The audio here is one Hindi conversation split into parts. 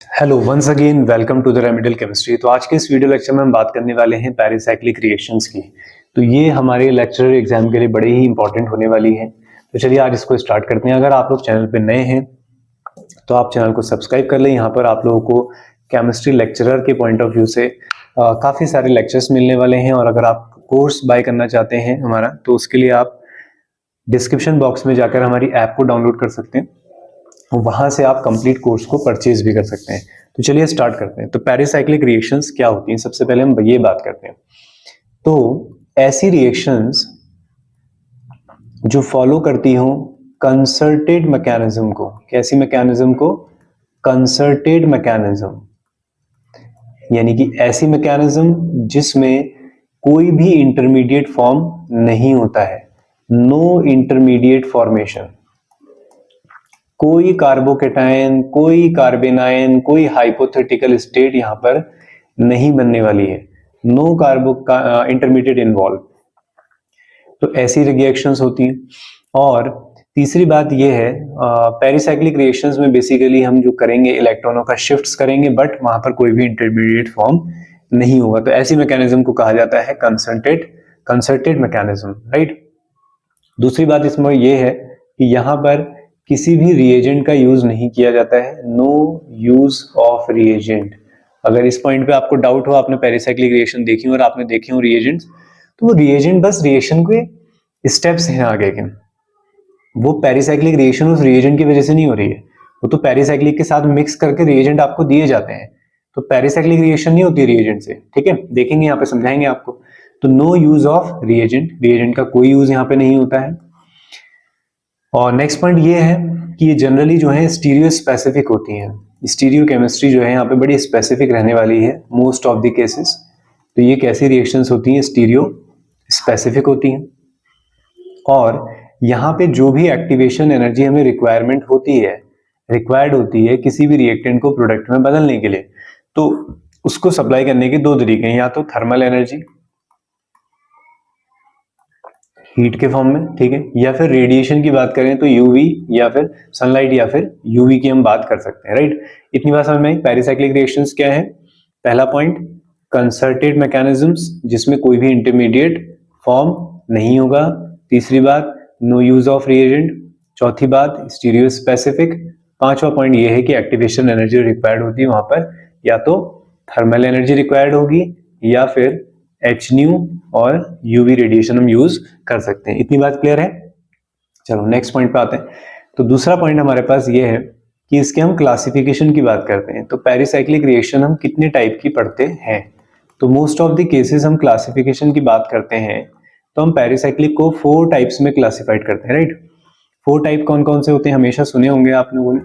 Hello once again welcome to the remedial chemistry. तो आज के इस वीडियो लेक्चर में हम बात करने वाले हैं पेरिसाइक्लिक रिएक्शंस की। तो ये हमारे लेक्चर एग्जाम के लिए बड़े ही इंपॉर्टेंट होने वाली है। तो चलिए आज इसको स्टार्ट करते हैं। अगर आप लोग चैनल पे नए हैं तो आप चैनल को सब्सक्राइब कर लें। यहाँ पर आप लोगों को केमिस्ट्री लेक्चरर के पॉइंट ऑफ व्यू से काफ़ी सारे लेक्चर्स मिलने वाले हैं। और अगर आप कोर्स बाय करना चाहते हैं हमारा, तो उसके लिए आप डिस्क्रिप्शन बॉक्स में जाकर हमारी ऐप को डाउनलोड कर सकते हैं। वहां से आप कंप्लीट कोर्स को परचेज भी कर सकते हैं। तो चलिए स्टार्ट करते हैं। तो पेरिसाइक्लिक रिएक्शंस क्या होती हैं, सबसे पहले हम ये बात करते हैं। तो ऐसी रिएक्शंस जो फॉलो करती हो कंसर्टेड मैकेनिज्म को, कैसी मैकेनिज्म को? कंसर्टेड मैकेनिज्म, यानी कि ऐसी मैकेनिज्म जिसमें कोई भी इंटरमीडिएट फॉर्म नहीं होता है, नो इंटरमीडिएट फॉर्मेशन। कोई कार्बोकेटायन, कोई कार्बेनायन, कोई हाइपोथेटिकल स्टेट यहां पर नहीं बनने वाली है। No कार्बो intermediate involve. तो ऐसी रिएक्शंस होती हैं। और तीसरी बात यह है, पेरिसाइक्लिक रिएक्शंस में बेसिकली हम जो करेंगे इलेक्ट्रॉनों का शिफ्ट्स करेंगे, बट वहां पर कोई भी इंटरमीडिएट फॉर्म नहीं होगा। तो ऐसी मैकेनिज्म को कहा जाता है कंसर्टेड मैकेनिज्म, राइट। दूसरी बात इसमें यह है कि यहां पर किसी भी रिएजेंट का यूज नहीं किया जाता है, नो यूज ऑफ रिएजेंट। अगर इस पॉइंट पे आपको डाउट हो, आपने पेरिसाइक्लिक रिएक्शन देखी हो और आपने देखे हो रिएजेंट्स, तो वो रिएजेंट बस रिएक्शन के स्टेप्स हैं आगे के। वो पेरिसाइक्लिक रिएक्शन उस रिएजेंट की वजह से नहीं हो रही है, वो तो पेरिसाइक्लिक के साथ मिक्स करके रिएजेंट आपको दिए जाते हैं। तो पेरिसाइक्लिक रिएक्शन नहीं होती रिएजेंट से, ठीक है। देखेंगे यहाँ पे, समझाएंगे आपको। तो no use of reagent, reagent का कोई यूज यहाँ पे नहीं होता है। और नेक्स्ट पॉइंट ये है कि ये जनरली जो है स्टीरियो स्पेसिफिक होती हैं। स्टीरियो केमिस्ट्री जो है यहाँ पे बड़ी स्पेसिफिक रहने वाली है मोस्ट ऑफ द केसेस। तो ये कैसी रिएक्शंस होती हैं? स्टीरियो स्पेसिफिक होती हैं। और यहाँ पे जो भी एक्टिवेशन एनर्जी हमें रिक्वायर्ड होती है किसी भी रिएक्टेंट को प्रोडक्ट में बदलने के लिए, तो उसको सप्लाई करने के दो तरीके हैं, या तो थर्मल एनर्जी हीट के फॉर्म में, ठीक है, या फिर रेडिएशन की बात करें तो यूवी या फिर सनलाइट या फिर यूवी की हम बात कर सकते हैं, राइट। इतनी बात समझ में आई। पेरिसाइक्लिक रिएक्शंस क्या है? पहला पॉइंट, कंसर्टेड मैकेनिज्म्स जिसमें कोई भी इंटरमीडिएट फॉर्म नहीं होगा। तीसरी बात, नो यूज ऑफ रिएजेंट। चौथी बात, स्टीरियो स्पेसिफिक। पांचवा पॉइंट ये है कि एक्टिवेशन एनर्जी रिक्वायर्ड होती है वहां पर या तो थर्मल एनर्जी रिक्वायर्ड होगी या फिर एच न्यू और यूवी रेडिएशन हम यूज कर सकते हैं। इतनी बात क्लियर है? चलो नेक्स्ट पॉइंट पे आते हैं। तो दूसरा पॉइंट हमारे पास ये है कि इसके हम क्लासिफिकेशन की बात करते हैं। तो पेरिसाइक्लिक रिएक्शन हम कितने टाइप की पढ़ते हैं? तो मोस्ट ऑफ द केसेस हम क्लासिफिकेशन की बात करते हैं तो हम पेरिसाइक्लिक को 4 टाइप्स में क्लासिफाइड करते हैं, राइट। 4 टाइप कौन कौन से होते हैं? हमेशा सुने होंगे आप लोगों ने।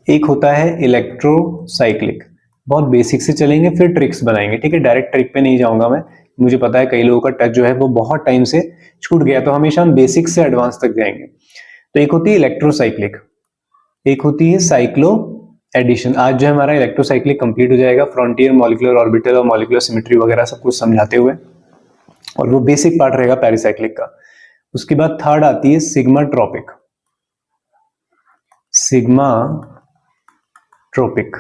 एक होता है इलेक्ट्रोसाइक्लिक, बहुत बेसिक से चलेंगे फिर ट्रिक्स बनाएंगे, ठीक है। डायरेक्ट ट्रिक पे नहीं जाऊंगा मैं, मुझे पता है कई लोगों का टच जो है वो बहुत टाइम से छूट गया, तो हमेशा हम बेसिक से एडवांस तक जाएंगे। तो एक होती है इलेक्ट्रोसाइक्लिक, एक होती है साइक्लो एडिशन। आज जो हमारा इलेक्ट्रोसाइक्लिक कंप्लीट हो जाएगा, फ्रंटियर, मॉलिक्यूलर ऑर्बिटल और मॉलिक्यूलर सिमेट्री वगैरह सब कुछ समझाते हुए, और वो बेसिक पार्ट रहेगा पेरिसाइक्लिक का। उसके बाद थर्ड आती है सिग्मा ट्रोपिक,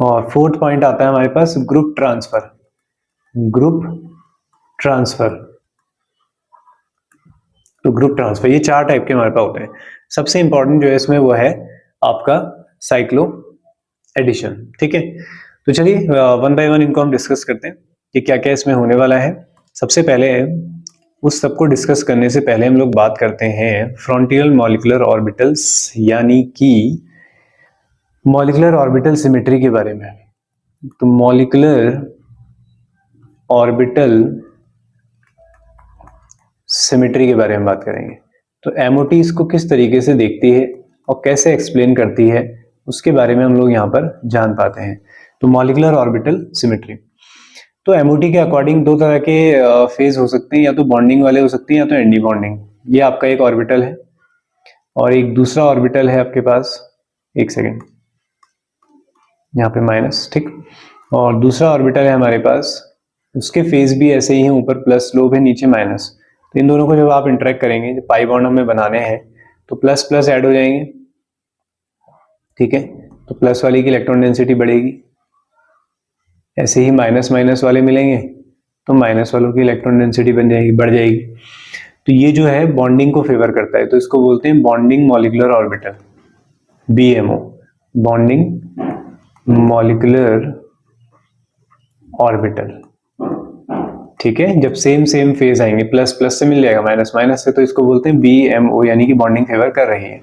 और फोर्थ पॉइंट आता है हमारे पास ग्रुप ट्रांसफर। तो ग्रुप ट्रांसफर, ये 4 टाइप के हमारे पास होते हैं। सबसे इंपॉर्टेंट जो है इसमें वो है आपका साइक्लो एडिशन, ठीक है। तो चलिए वन बाय वन इनको हम डिस्कस करते हैं कि क्या क्या इसमें होने वाला है। सबसे पहले उस सबको डिस्कस करने से पहले हम लोग बात करते हैं फ्रंटियल मॉलिक्यूलर ऑर्बिटल्स, यानी कि मॉलिक्यूलर ऑर्बिटल सिमेट्री के बारे में। तो मॉलिक्यूलर ऑर्बिटल सिमेट्री के बारे में बात करेंगे। तो एमओटी इसको किस तरीके से देखती है और कैसे एक्सप्लेन करती है, उसके बारे में हम लोग यहाँ पर जान पाते हैं। तो मॉलिक्यूलर ऑर्बिटल सिमेट्री, तो एमओटी के अकॉर्डिंग 2 तरह के फेज हो सकते हैं, या तो बॉन्डिंग वाले हो सकते हैं या तो एंटी बॉन्डिंग। ये आपका एक ऑर्बिटल है और एक दूसरा ऑर्बिटल है आपके पास, एक सेकेंड, यहाँ पे माइनस, ठीक। और दूसरा ऑर्बिटल है हमारे पास, उसके फेज भी ऐसे ही हैं, ऊपर प्लस स्लोप है, नीचे माइनस। तो इन दोनों को जब आप इंटरेक्ट करेंगे, जब पाई बॉन्ड हमें बनाने हैं, तो प्लस प्लस ऐड हो जाएंगे, ठीक है, तो प्लस वाले की इलेक्ट्रॉन डेंसिटी बढ़ेगी, ऐसे ही माइनस माइनस वाले मिलेंगे तो माइनस वालों की इलेक्ट्रॉन डेंसिटी बन जाएगी, बढ़ जाएगी। तो ये जो है बॉन्डिंग को फेवर करता है, तो इसको बोलते हैं bonding molecular orbital, BMO, bonding molecular orbital. ठीक है, जब सेम सेम फेज आएंगे, प्लस प्लस से मिल जाएगा, माइनस माइनस से, तो इसको बोलते हैं BMO, यानी कि बॉन्डिंग फेवर कर रही है।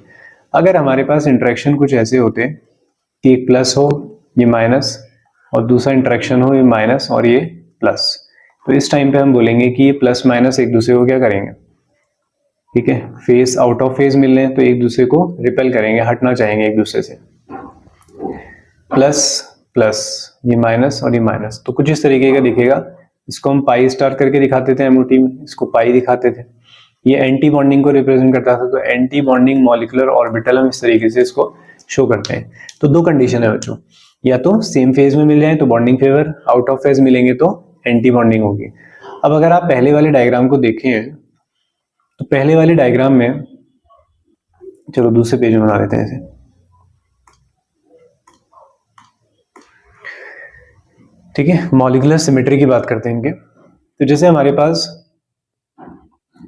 अगर हमारे पास इंटरेक्शन कुछ ऐसे होते कि एक प्लस हो, ये माइनस, और दूसरा इंटरेक्शन हो, ये माइनस और ये प्लस, तो इस टाइम पे हम बोलेंगे कि ये प्लस माइनस एक दूसरे को क्या करेंगे, ठीक है, फेस आउट ऑफ फेज मिल रहे हैं तो एक दूसरे को रिपेल करेंगे, हटना चाहेंगे एक दूसरे से। प्लस प्लस, ये माइनस और ये माइनस, तो कुछ इस तरीके का दिखेगा। इसको हम पाई स्टार करके दिखाते थे MOT में, इसको पाई दिखाते थे। ये एंटी बॉन्डिंग को रिप्रेजेंट करता था, तो एंटी बॉन्डिंग मॉलिक्यूलर ऑर्बिटल हम इस तरीके से इसको शो करते हैं। तो दो कंडीशन है बच्चों, या तो सेम फेज में मिल जाए तो bonding favour, out of phase मिलेंगे तो एंटी बॉन्डिंग होगी। अब अगर आप पहले वाले डायग्राम को देखें तो पहले वाले डायग्राम में, चलो दूसरे पेज में बना लेते हैं इसे। ठीक है, मॉलिक्यूलर सिमेट्री की बात करते हैं इनके। तो जैसे हमारे पास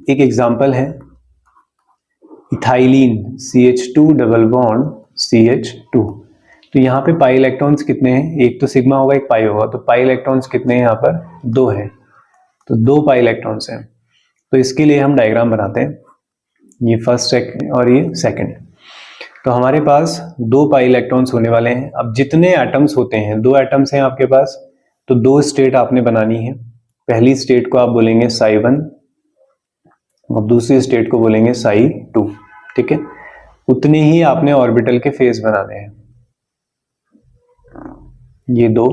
एक एग्जांपल है ethylene CH2 double bond CH2। तो यहाँ पे पाई इलेक्ट्रॉन्स कितने हैं, एक तो सिग्मा होगा एक पाई होगा, तो पाई इलेक्ट्रॉन्स कितने हैं यहाँ पर, 2 है, तो 2 पाई इलेक्ट्रॉन्स हैं। तो इसके लिए हम डायग्राम बनाते हैं, ये फर्स्ट और ये सेकंड। तो हमारे पास 2 पाई इलेक्ट्रॉन्स होने वाले हैं। अब जितने एटम्स होते हैं, 2 एटम्स हैं आपके पास, तो 2 स्टेट आपने बनानी है। पहली स्टेट को आप बोलेंगे psi1 और दूसरी स्टेट को बोलेंगे psi2। ठीक है, उतने ही आपने ऑर्बिटल के फेस बनाने हैं, ये 2,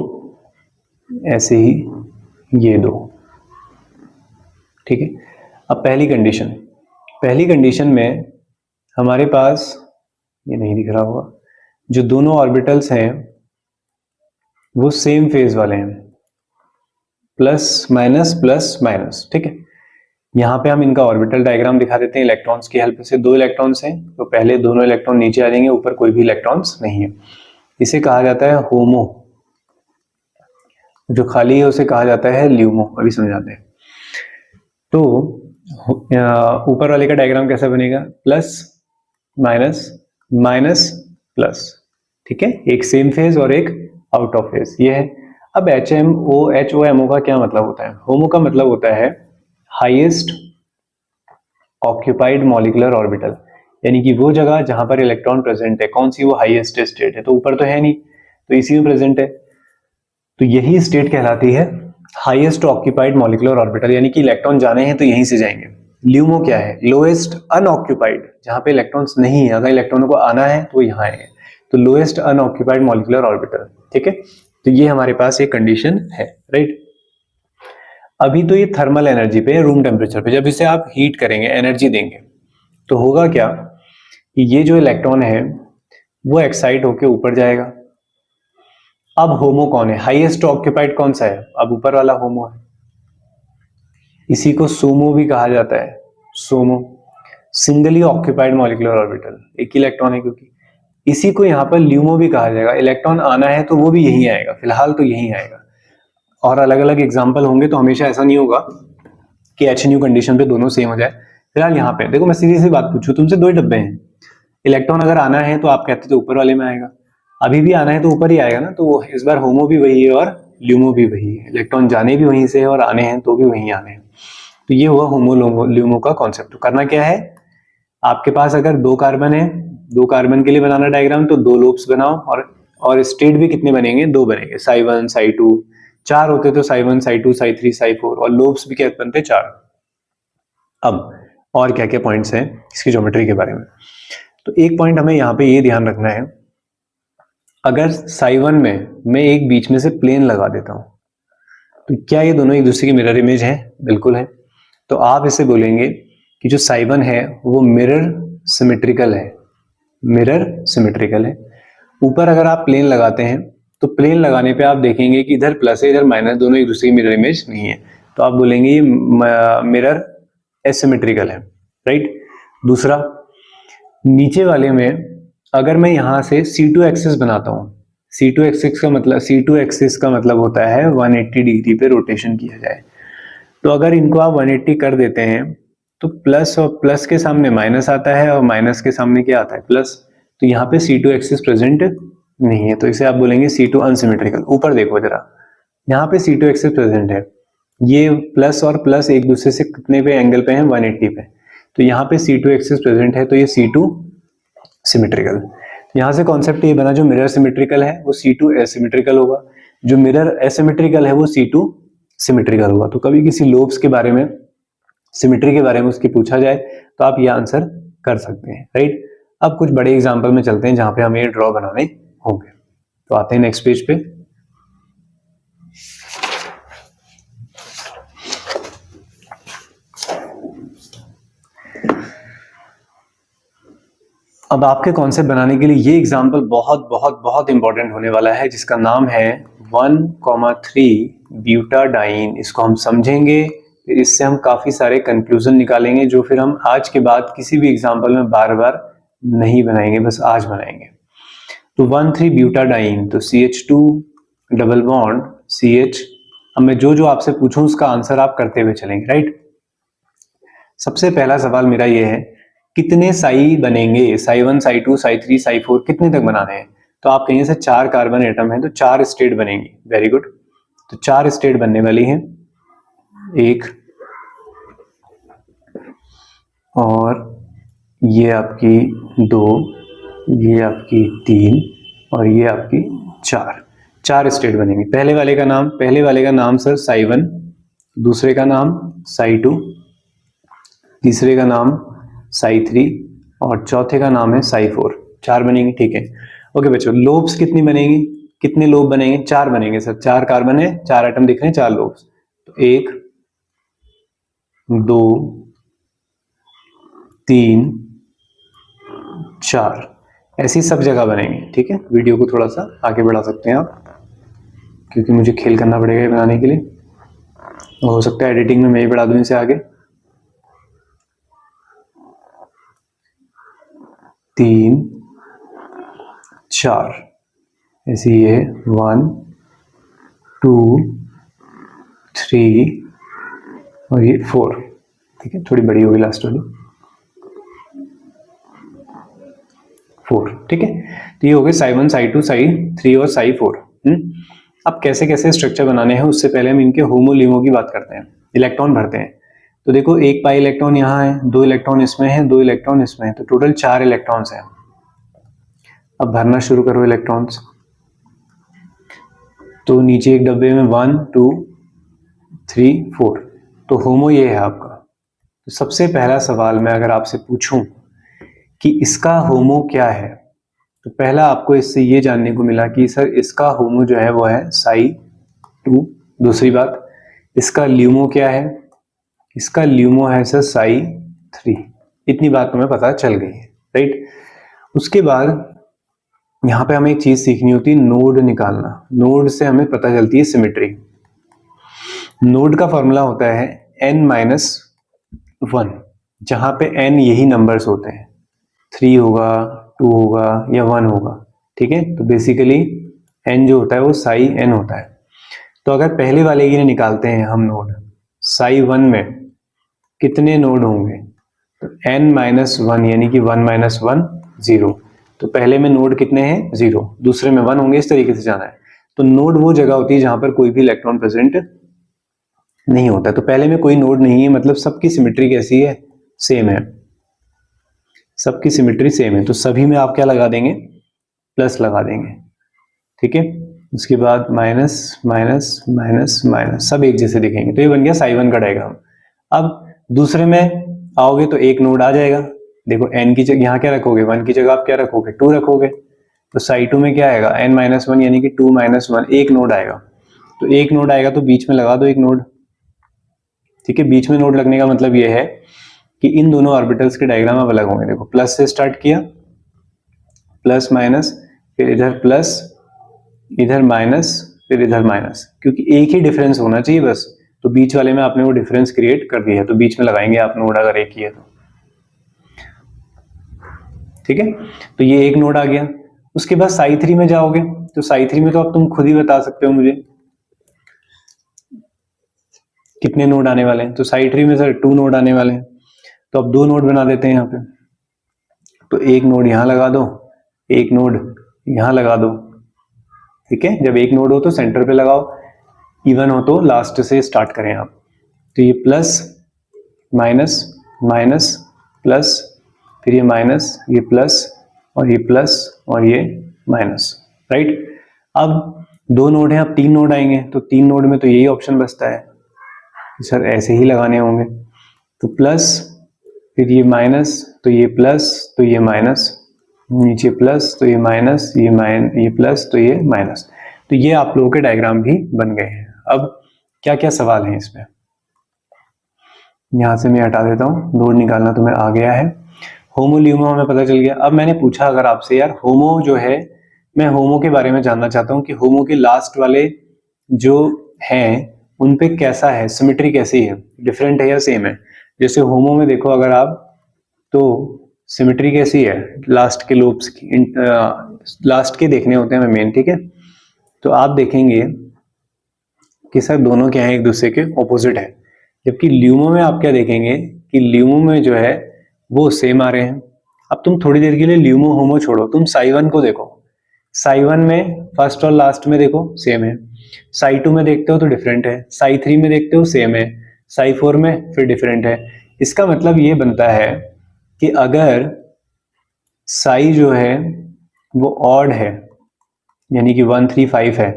ऐसे ही ये 2। ठीक है, अब पहली कंडीशन में हमारे पास, ये नहीं दिख रहा होगा, जो दोनों ऑर्बिटल्स हैं वो सेम फेज वाले हैं, प्लस माइनस। ठीक है, यहां पे हम इनका ऑर्बिटल डायग्राम दिखा देते हैं इलेक्ट्रॉन्स की हेल्प से। 2 इलेक्ट्रॉन्स हैं, तो पहले दोनों इलेक्ट्रॉन नीचे आ जाएंगे, ऊपर कोई भी इलेक्ट्रॉन्स नहीं है। इसे कहा जाता है होमो, जो खाली है उसे कहा जाता है ल्यूमो, अभी समझाते हैं। तो ऊपर वाले का डायग्राम कैसा बनेगा, प्लस माइनस प्लस। ठीक है, एक सेम फेज और एक आउट ऑफ फेज, ये है। अब HOMO का क्या मतलब होता है, होमो का मतलब होता है हाईएस्ट ऑक्यूपाइड मॉलिक्यूलर ऑर्बिटल, यानी कि वो जगह जहां पर इलेक्ट्रॉन प्रेजेंट है, कौन सी वो हाईएस्ट स्टेट है, तो ऊपर तो है नहीं, तो इसी में प्रेजेंट है, तो यही स्टेट कहलाती है हाईएस्ट ऑक्यूपाइड मॉलिक्यूलर ऑर्बिटल, यानी कि इलेक्ट्रॉन जाने हैं तो यहीं से जाएंगे। ल्यूमो क्या है, लोएस्ट अनऑक्यूपाइड, जहां पे इलेक्ट्रॉन्स नहीं है, अगर इलेक्ट्रॉनों को आना है तो यहाँ आएंगे, तो लोएस्ट अनऑक्यूपाइड मॉलिक्यूलर ऑर्बिटल। ठीक है, तो ये हमारे पास एक कंडीशन है, राइट। अभी तो ये थर्मल एनर्जी पे, रूम टेम्परेचर पे, जब इसे आप हीट करेंगे, एनर्जी देंगे, तो होगा क्या कि ये जो इलेक्ट्रॉन है वो एक्साइट होके ऊपर जाएगा। अब होमो कौन है, हाईएस्ट ऑक्यूपाइड कौन सा है, अब ऊपर वाला होमो है, इसी को सोमो भी कहा जाता है, सोमो, सिंगली ऑक्यूपाइड मॉलिक्यूलर ऑर्बिटल, एक ही इलेक्ट्रॉन है क्योंकि। इसी को यहाँ पर ल्यूमो भी कहा जाएगा, इलेक्ट्रॉन आना है तो वो भी यही आएगा, फिलहाल तो यही आएगा, और अलग अलग एग्जाम्पल होंगे, तो हमेशा ऐसा नहीं होगा कि HNU कंडीशन पे दोनों सेम हो जाए। फिलहाल यहाँ पे देखो, मैं सीधी सी बात पूछूं तुमसे, 2 डब्बे हैं, इलेक्ट्रॉन अगर आना है तो आप कहते तो ऊपर वाले में आएगा, अभी भी आना है तो ऊपर ही आएगा ना, तो इस बार होमो भी वही है और ल्यूमो भी वही है, इलेक्ट्रॉन जाने भी वहीं से है और आने हैं तो भी वहीं आने हैं। तो ये हुआ होमो ल्यूमो का कॉन्सेप्ट। तो करना क्या है, आपके पास अगर 2 कार्बन है, 2 कार्बन के लिए बनाना डायग्राम, तो 2 लूप्स बनाओ, और स्टेट भी कितने बनेंगे, 2 बनेंगे, psi1 psi2, 4 होते तो psi1 psi2 psi3 psi4, और लूप्स भी क्या बनते 4। अब और क्या क्या पॉइंट्स हैं इसकी ज्योमेट्री के बारे में, तो एक पॉइंट हमें यहाँ पे ये ध्यान रखना है, अगर psi1 में मैं एक बीच में से प्लेन लगा देता हूं, तो क्या ये दोनों एक दूसरे की मिरर इमेज है, बिल्कुल है। तो आप इसे बोलेंगे कि जो psi1 है वो मिरर सिमेट्रिकल है, मिरर सिमेट्रिकल है। ऊपर अगर आप प्लेन लगाते हैं तो प्लेन लगाने पे आप देखेंगे कि इधर प्लस है इधर माइनस, दोनों एक दूसरे की मिरर इमेज नहीं है, तो आप बोलेंगे ये मिरर एसिमेट्रिकल है, राइट। दूसरा, नीचे वाले में अगर मैं यहाँ से C2 एक्सिस बनाता हूँ, C2 एक्सिस का मतलब होता है 180 डिग्री पे रोटेशन किया जाए। तो अगर इनको आप 180 कर देते हैं तो प्लस और प्लस के सामने माइनस आता है और माइनस के सामने क्या आता है, प्लस। तो यहाँ पे C2 एक्सिस प्रेजेंट नहीं है, तो इसे आप बोलेंगे C2 अनसिमेट्रिकल। ऊपर देखो जरा, यहाँ पे C2 एक्सिस प्रेजेंट है, ये प्लस और प्लस एक दूसरे से कितने पे एंगल पे हैं, 180 पे। तो यहाँ पे C2 एक्सिस प्रेजेंट है, तो ये C2 सिमेट्रिकल। यहाँ से कॉन्सेप्ट ये बना, जो मिरर सिमेट्रिकल है वो C2 एसिमेट्रिकल होगा, जो मिरर एसिमेट्रिकल है वो C2 सिमेट्रिकल होगा। तो कभी किसी लोब्स के बारे में, सिमेट्री के बारे में उसकी पूछा जाए तो आप ये आंसर कर सकते हैं, राइट। अब कुछ बड़े एग्जाम्पल में चलते हैं जहां पे हमें ड्रॉ बनाने होंगे। तो आते हैं नेक्स्ट पेज पे। अब आपके कॉन्सेप्ट बनाने के लिए ये एग्जाम्पल बहुत बहुत बहुत इंपॉर्टेंट होने वाला है, जिसका नाम है 1,3 ब्यूटाडाइन। इसको हम समझेंगे, फिर इससे हम काफी सारे कंक्लूजन निकालेंगे, जो फिर हम आज के बाद किसी भी एग्जाम्पल में बार बार नहीं बनाएंगे, बस आज बनाएंगे। तो 1,3 ब्यूटाडाइन, तो CH2 डबल बॉन्ड CH। अब मैं जो जो आपसे पूछूं उसका आंसर आप करते हुए चलेंगे, राइट। सबसे पहला सवाल मेरा ये है, कितने साई बनेंगे, साई 1, साई 2, साई 3, साई 4 कितने तक बनाने हैं। तो आप कहीं से 4 कार्बन एटम है तो 4 स्टेट बनेंगी, वेरी गुड। तो 4 स्टेट बनने वाली हैं, 1 और ये आपकी 2, ये आपकी 3 और ये आपकी 4 स्टेट बनेंगी। पहले वाले का नाम सर साई 1, दूसरे का नाम साई 2, तीसरे का नाम साई 3 और चौथे का नाम है साई 4। 4 बनेंगी, ठीक है। ओके बच्चों, लोब्स कितनी बनेंगी, कितने लोब बनेंगे, 4 बनेंगे सर। 4 कार्बन है, 4 एटम दिख रहे हैं, 4 लोब्स। तो 1, 2, 3, 4 ऐसी सब जगह बनेंगे, ठीक है। वीडियो को थोड़ा सा आगे बढ़ा सकते हैं आप, क्योंकि मुझे खेल करना पड़ेगा बनाने के लिए। हो सकता है एडिटिंग में मैं ही बढ़ा दूं इसे आगे। 3, 4 ऐसी ये 1, 2, 3 और ये 4, ठीक है। थोड़ी बड़ी होगी लास्ट वाली, 4, ठीक है। तो ये हो गए साई 1, साई 2, साई 3 और साई 4। अब कैसे कैसे स्ट्रक्चर बनाने हैं, उससे पहले हम इनके होमो लिमो की बात करते हैं, इलेक्ट्रॉन भरते हैं। तो देखो, 1 पाई इलेक्ट्रॉन यहाँ है, 2 इलेक्ट्रॉन इसमें है, 2 इलेक्ट्रॉन इसमें है, तो टोटल 4 इलेक्ट्रॉन्स हैं। अब भरना शुरू करो इलेक्ट्रॉन्स। तो नीचे एक डब्बे में 1, 2, 3, 4, तो होमो ये है आपका। तो सबसे पहला सवाल मैं अगर आपसे पूछूं कि इसका होमो क्या है, तो पहला आपको इससे ये जानने को मिला कि सर इसका होमो जो है वो है साई 2। दूसरी बात, इसका ल्यूमो क्या है, इसका ल्यूमो है सर साई 3। इतनी बात तुम्हें पता चल गई है, राइट। उसके बाद यहाँ पे हमें एक चीज सीखनी होती है, नोड निकालना। नोड से हमें पता चलती है सिमेट्री। नोड का फॉर्मूला होता है n-1, जहां पे n यही नंबर्स होते हैं, 3 होगा, 2 होगा या 1 होगा, ठीक है। तो बेसिकली n जो होता है वो साई n होता है। तो अगर पहले वाले के लिए निकालते हैं हम नोड, साई 1 में कितने नोड होंगे, तो n-1 यानी कि 1 - 1 0। तो पहले में नोड कितने हैं, 0, दूसरे में 1 होंगे, इस तरीके से जाना है। तो नोड वो जगह होती है जहां पर कोई भी इलेक्ट्रॉन प्रेजेंट नहीं होता। तो पहले में कोई नोड नहीं है, मतलब सबकी सिमेट्री कैसी है, सेम है, सबकी सिमेट्री सेम है। तो सभी में आप क्या लगा देंगे, प्लस लगा देंगे, ठीक है। उसके बाद माइनस माइनस माइनस माइनस, सब एक जैसे दिखेंगे। तो ये बन गया साई 1 का डायग्राम। अब दूसरे में आओगे तो एक नोड आ जाएगा। देखो n की जगह यहाँ क्या रखोगे, 1 की जगह आप क्या रखोगे, 2 रखोगे। तो साई 2 में क्या आएगा, n-1 यानी कि 2 - 1, एक नोड आएगा। तो एक नोड आएगा तो बीच में लगा दो एक नोड, ठीक है। बीच में नोड लगने का मतलब ये है कि इन दोनों ऑर्बिटल्स के डायग्राम अब अलग होंगे। देखो, प्लस से स्टार्ट किया, प्लस माइनस, फिर इधर प्लस, इधर माइनस, फिर इधर माइनस, क्योंकि एक ही डिफरेंस होना चाहिए बस। तो बीच वाले में आपने वो डिफरेंस क्रिएट कर दिया है, तो बीच में लगाएंगे आप नोड अगर एक ही है तो। ठीक है, तो ये एक नोड आ गया। उसके बाद साई 3 में जाओगे तो साई 3 में तो अब तुम खुद ही बता सकते हो मुझे कितने नोड आने वाले हैं। तो साई 3 में सर 2 नोड आने वाले हैं, तो अब 2 नोड बना देते हैं यहाँ पे। तो एक नोड यहाँ लगा दो, एक नोड यहाँ लगा दो, ठीक है। जब एक नोड हो तो सेंटर पे लगाओ, इवन हो तो लास्ट से स्टार्ट करें आप। तो ये प्लस माइनस माइनस प्लस, फिर ये माइनस, ये प्लस और ये प्लस और ये माइनस, राइट। अब 2 नोड हैं, अब 3 नोड आएंगे, तो 3 नोड में तो यही ऑप्शन बचता है सर ऐसे ही लगाने होंगे। तो प्लस, फिर ये माइनस, तो ये प्लस, तो ये माइनस, नीचे प्लस, तो ये माइनस, ये प्लस, तो ये माइनस। तो ये आप लोगों के डायग्राम भी बन गए हैं। अब क्या क्या सवाल हैं इसमें, यहां से मैं हटा देता हूँ, नोड निकालना तुम्हें आ गया है। होमो ल्यूमो हमें पता चल गया। अब मैंने पूछा अगर आपसे यार होमो जो है, मैं होमो के बारे में जानना चाहता हूँ कि होमो के लास्ट वाले जो हैं उन पे कैसा है, सिमेट्री कैसी है, डिफरेंट है या सेम है। जैसे होमो में देखो अगर आप, तो सिमेट्री कैसी है, लास्ट के लोब्स की, लास्ट के देखने होते हैं हमें मेन, ठीक है। तो आप देखेंगे कि सर दोनों क्या है, एक दूसरे के ऑपोजिट है। जबकि ल्यूमो में आप क्या देखेंगे कि ल्यूमो में जो है वो सेम आ रहे हैं। अब तुम थोड़ी देर के लिए ल्यूमो होमो छोड़ो, तुम साई 1 को देखो। साई 1 में फर्स्ट और लास्ट में देखो सेम है, साई 2 में देखते हो तो डिफरेंट है, साई 3 में देखते हो सेम है, साई 4 में फिर डिफरेंट है। इसका मतलब ये बनता है कि अगर साई जो है वो ऑड है, यानी कि 1 3 5 है,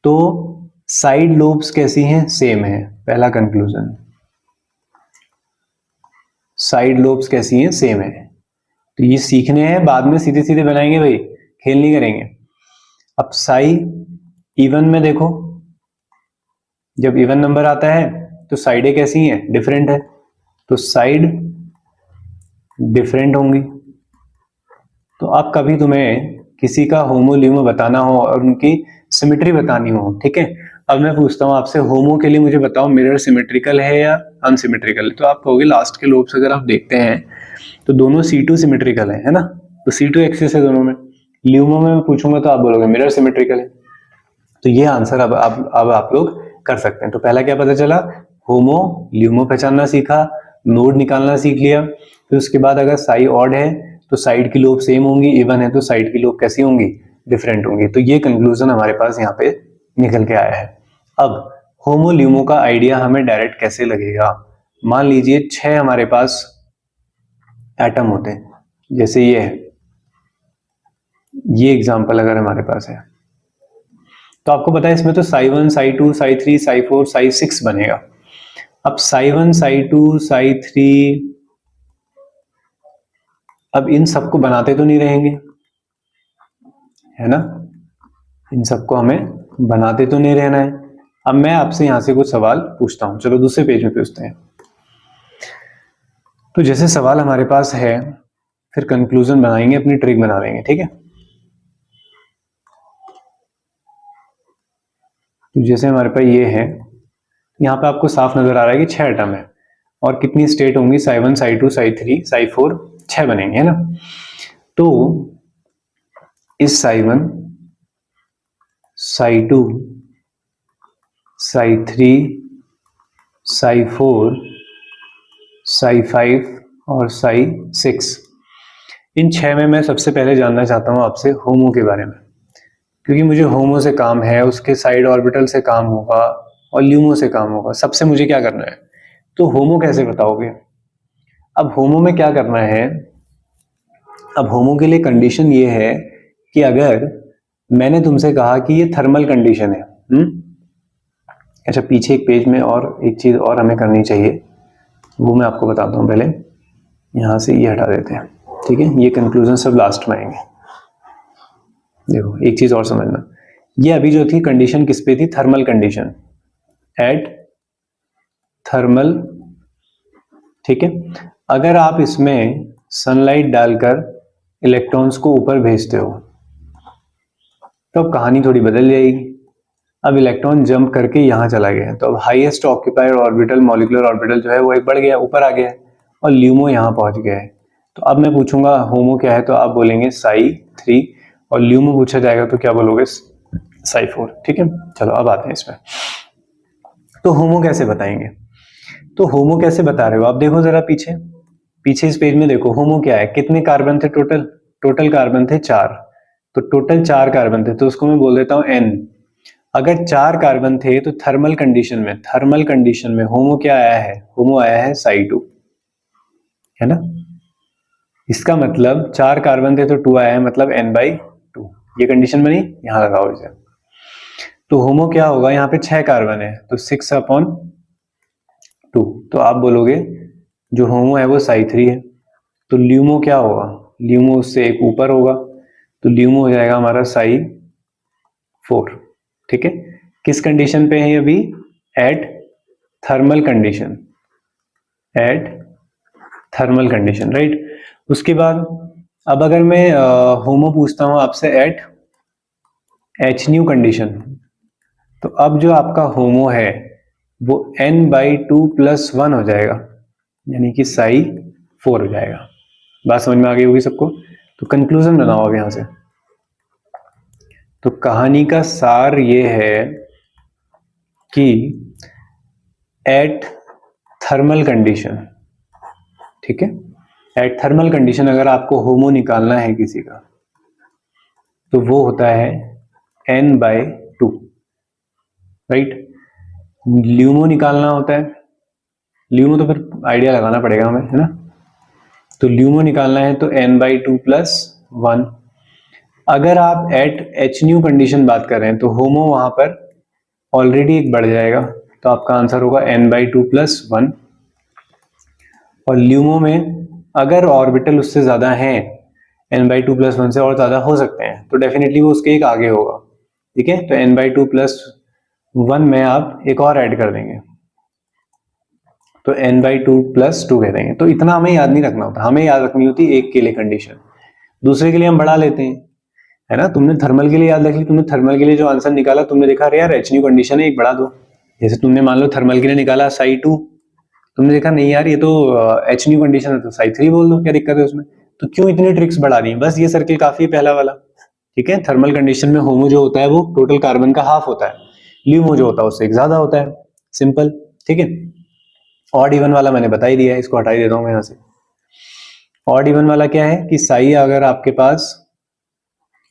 तो साइड लोब्स कैसी हैं, सेम है। पहला कंक्लूजन, साइड लोब्स कैसी हैं, सेम है। तो ये सीखने हैं, बाद में सीधे सीधे बनाएंगे भाई, खेल नहीं करेंगे। अब साई इवन में देखो, जब इवन नंबर आता है तो साइडें कैसी हैं, डिफरेंट है, तो साइड डिफरेंट होंगी। तो अब कभी तुम्हें किसी का होमो ल्यूमो बताना हो और उनकी सिमेट्री बतानी हो, ठीक है। अब मैं पूछता हूं आपसे, होमो के लिए मुझे बताओ मिरर सिमेट्रिकल है या अनसिमेट्रिकल है। तो आप कहोगे लास्ट के लोब्स अगर आप देखते हैं तो दोनों C2 सिमेट्रिकल है ना, तो C2 एक्सिस है दोनों में। ल्यूमो में मैं पूछूंगा तो आप बोलोगे मिरर सिमेट्रिकल है। तो ये आंसर अब आप लोग कर सकते हैं। तो पहला क्या पता चला, होमो ल्यूमो पहचानना सीखा, नोड निकालना सीख लिया। फिर उसके बाद अगर साई ऑड है तो साइड की लोब सेम होंगी, इवन है तो साइड की लोब कैसी होंगी, डिफरेंट होंगी। तो ये कंक्लूजन हमारे पास यहाँ पे निकल के आया है। अब होमो ल्यूमो का आइडिया हमें डायरेक्ट कैसे लगेगा। मान लीजिए 6 हमारे पास एटम होते हैं, जैसे ये है, ये एग्जांपल अगर हमारे पास है, तो आपको पता है इसमें तो साई 1 साई 2 साई 3 साई 4 साई 6 बनेगा। अब साई 1 साई 2 साई 3, अब इन सबको बनाते तो नहीं रहेंगे, है ना, इन सबको हमें बनाते तो नहीं रहना है। अब मैं आपसे यहां से कुछ सवाल पूछता हूं, चलो दूसरे पेज में पूछते हैं। तो जैसे सवाल हमारे पास है, फिर कंक्लूजन बनाएंगे, अपनी ट्रिक बना लेंगे, ठीक है। तो जैसे हमारे पास ये है, यहाँ पे आपको साफ नजर आ रहा है कि 6 एटम है और कितनी स्टेट होंगी, साई 1 साई 2 साई 3 साई 4, 6 बनेंगे, है ना। तो इस साई 1 साई 2 साई 3 साई 4 साई 5 और साई 6, इन 6 में मैं सबसे पहले जानना चाहता हूं आपसे होमो के बारे में, क्योंकि मुझे होमो से काम है, उसके साइड ऑर्बिटल से काम होगा और ल्यूमो से काम होगा। सबसे मुझे क्या करना है, तो होमो कैसे बताओगे। अब होमो में क्या करना है, अब होमो के लिए कंडीशन ये है कि अगर मैंने तुमसे कहा कि ये थर्मल कंडीशन है, अच्छा पीछे एक पेज में और एक चीज और हमें करनी चाहिए, वो मैं आपको बताता हूं। पहले यहां से ये हटा देते हैं, ठीक है, ये कंक्लूजन सब लास्ट में आएंगे। देखो एक चीज और समझना, ये अभी जो थी कंडीशन किस पे थी, थर्मल कंडीशन, एट थर्मल, ठीक है। अगर आप इसमें सनलाइट डालकर इलेक्ट्रॉन्स को ऊपर भेजते हो तो अब कहानी थोड़ी बदल जाएगी। अब इलेक्ट्रॉन जंप करके यहां चला गया, तो अब highest occupied orbital, molecular orbital जो है वो एक बढ़ गया, ऊपर आ गया है, और ल्यूमो यहां पहुंच गया है। तो अब मैं पूछूंगा होमो क्या है, तो आप बोलेंगे साई 3, और ल्यूमो पूछा जाएगा तो क्या बोलोगे, साई 4। ठीक है, चलो अब आते हैं इसमें। तो होमो कैसे बताएंगे, तो होमो कैसे बता रहे हो आप, देखो जरा पीछे पीछे इस पेज में देखो, होमो क्या है, कितने कार्बन थे टोटल, टोटल कार्बन थे 4, तो टोटल 4 कार्बन थे, तो उसको मैं बोल देता हूं N। अगर 4 कार्बन थे तो थर्मल कंडीशन में होमो क्या आया है, होमो आया है साई 2, है ना। इसका मतलब 4 कार्बन थे तो 2 आया है, मतलब N/2, ये कंडीशन बनी, यहां लगाओ इसे। तो होमो क्या होगा, यहाँ पे 6 कार्बन है तो 6/2, तो आप बोलोगे जो होमो है वो साई 3 है। तो ल्यूमो क्या होगा, ल्यूमो उससे एक ऊपर होगा, तो ल्यूमो हो जाएगा हमारा साई 4। ठीक है, किस कंडीशन पे है अभी, at thermal condition, at thermal condition, right. उसके बाद अब अगर मैं होमो पूछता हूं आपसे एट एच न्यू कंडीशन, तो अब जो आपका होमो है वो N/2+1 हो जाएगा, यानी कि साई 4 हो जाएगा। बात समझ में आ गई होगी सबको। तो कंक्लूजन बनाओ अब यहां से। तो कहानी का सार ये है कि एट थर्मल कंडीशन, ठीक है, एट थर्मल कंडीशन अगर आपको होमो निकालना है किसी का, तो वो होता है N/2, राइट। ल्यूमो निकालना होता है, ल्यूमो तो फिर आइडिया लगाना पड़ेगा हमें, है ना। तो ल्यूमो निकालना है तो N/2+1। अगर आप एट एच न्यू कंडीशन बात कर रहे हैं तो होमो वहां पर ऑलरेडी एक बढ़ जाएगा, तो आपका आंसर होगा N/2+1। और ल्यूमो में अगर ऑर्बिटल उससे ज्यादा है, N/2+1 से और ज्यादा हो सकते हैं, तो डेफिनेटली वो उसके एक आगे होगा। ठीक है, तो N/2+1 में आप एक और ऐड कर देंगे, तो N/2+2 कह देंगे। तो इतना हमें याद नहीं रखना होता, हमें याद रखनी होती एक के लिए कंडीशन, दूसरे के लिए हम बढ़ा लेते हैं, है ना। तुमने थर्मल के लिए याद रख ली, तुमने थर्मल के लिए जो आंसर निकाला, तुमने देखा अरे यार एच न्यू कंडीशन है, एक बढ़ा दो। जैसे तुमने मान लो थर्मल के लिए निकाला साई 2, तुमने देखा नहीं यार ये तो एच न्यू कंडीशन है, तो साई 3 बोल दो, क्या दिक्कत है उसमें। तो क्यों इतनी ट्रिक्स बढ़ा रही है, बस ये सर्किल काफी है पहला वाला। ठीक है, थर्मल कंडीशन में होमो जो होता है वो टोटल कार्बन का हाफ होता है, ल्यूमो जो होता है उससे एक ज्यादा होता है, सिंपल। ठीक है, ऑड इवन वाला मैंने बता ही दिया है, इसको हटा ही देता हूं मैं यहां से। ऑड इवन वाला क्या है कि साई अगर आपके पास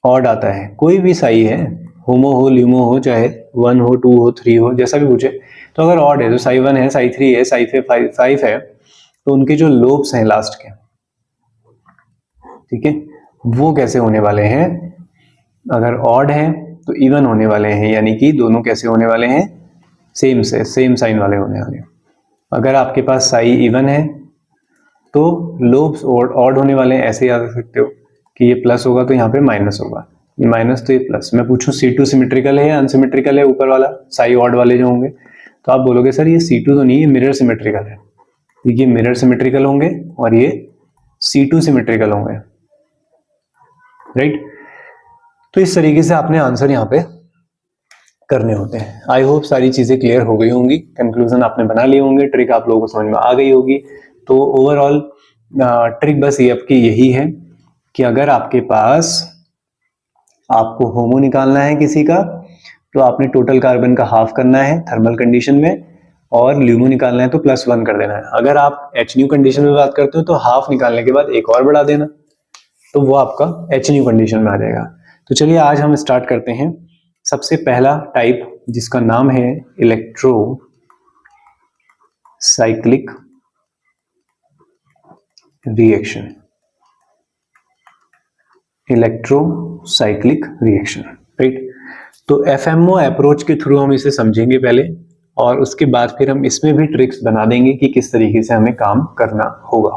ऑड आता है, कोई भी साई है, होमो हो ल्यूमो हो, चाहे 1 हो 2 हो 3 हो, जैसा भी पूछे, तो अगर ऑड है तो साई 1 है, साई 3 है, साई 5 है, तो उनके जो लोब्स हैं लास्ट के, ठीक है, वो कैसे होने वाले हैं, अगर ऑड है तो इवन होने वाले हैं, यानी कि दोनों कैसे होने वाले हैं, सेम साइन वाले होने वाले हैं। अगर आपके पास साई इवन है तो लोब्स ऑड होने वाले हैं, ऐसे याद रख सकते हो कि ये प्लस होगा तो यहाँ पे माइनस होगा, ये माइनस तो ये प्लस। मैं पूछूं C2 सिमेट्रिकल है या अनसिमेट्रिकल है, ऊपर वाला साई ऑड वाले जो होंगे, तो आप बोलोगे सर ये C2 तो नहीं, ये मिरर सिमेट्रिकल है, तो ये मिरर सिमेट्रिकल होंगे और ये C2 सिमेट्रिकल होंगे, राइट। तो इस तरीके से आपने आंसर यहाँ पे करने होते हैं। आई होप सारी चीजें क्लियर हो गई होंगी, कंक्लूजन आपने बना लिए होंगे, ट्रिक आप लोगों को समझ में आ गई होगी। तो ओवरऑल ट्रिक बस ये आपकी यही है कि अगर आपके पास आपको होमो निकालना है किसी का, तो आपने टोटल कार्बन का हाफ करना है थर्मल कंडीशन में, और ल्यूमो निकालना है तो +1 कर देना है। अगर आप एच न्यू कंडीशन में बात करते हो तो हाफ निकालने के बाद एक और बढ़ा देना, तो वो आपका एच न्यू कंडीशन में आ जाएगा। तो चलिए आज हम स्टार्ट करते हैं। सबसे पहला टाइप जिसका नाम है electro cyclic reaction, electrocyclic reaction, right. तो एफएमओ अप्रोच के थ्रू हम इसे समझेंगे पहले, और उसके बाद फिर हम इसमें भी ट्रिक्स बना देंगे कि किस तरीके से हमें काम करना होगा।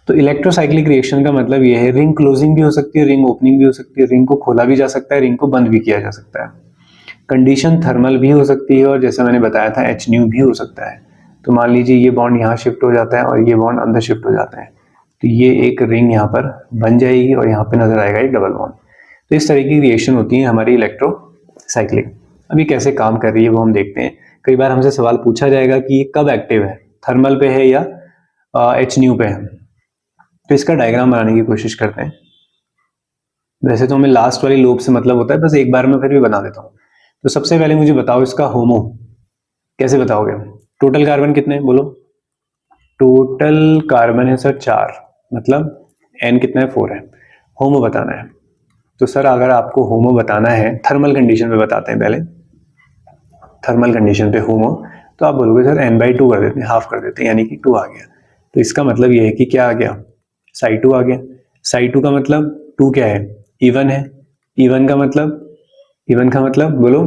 तो इलेक्ट्रोसाइक्लिक रिएक्शन का मतलब यह है, रिंग क्लोजिंग भी हो सकती है, रिंग ओपनिंग भी हो सकती है, रिंग को खोला भी जा सकता है, रिंग को बंद भी किया जा सकता है। कंडीशन थर्मल भी हो सकती है, और जैसे मैंने बताया था एच न्यू भी हो सकता है। तो मान लीजिए ये बॉन्ड यहाँ शिफ्ट हो जाता है और ये बॉन्ड अंदर शिफ्ट हो जाता है, तो ये एक रिंग यहाँ पर बन जाएगी और यहाँ पे नजर आएगा एक डबल बॉन्ड। तो इस तरह की रिएक्शन होती है हमारी इलेक्ट्रोसाइक्लिक। अभी कैसे काम कर रही है वो हम देखते हैं। कई बार हमसे सवाल पूछा जाएगा कि ये कब एक्टिव है, थर्मल पे है या एच न्यू पे है। तो इसका डायग्राम बनाने की कोशिश करते हैं। वैसे तो हमें लास्ट वाली लोब से मतलब होता है, बस एक बार में फिर भी बना देता हूँ। तो सबसे पहले मुझे बताओ इसका होमो कैसे बताओगे। टोटल कार्बन कितने हैं बोलो। टोटल कार्बन है सर 4, मतलब n कितना है 4 है। होमो बताना है। तो सर अगर आपको होमो बताना है, थर्मल कंडीशन पे बताते हैं पहले। थर्मल कंडीशन पे होमो, तो आप बोलोगे सर n/2 कर देते हैं, हाफ कर देते हैं, यानी कि 2 आ गया। तो इसका मतलब ये है कि क्या आ गया, psi2 आ गया। psi2 का मतलब 2 क्या है, इवन है। इवन का मतलब बोलो,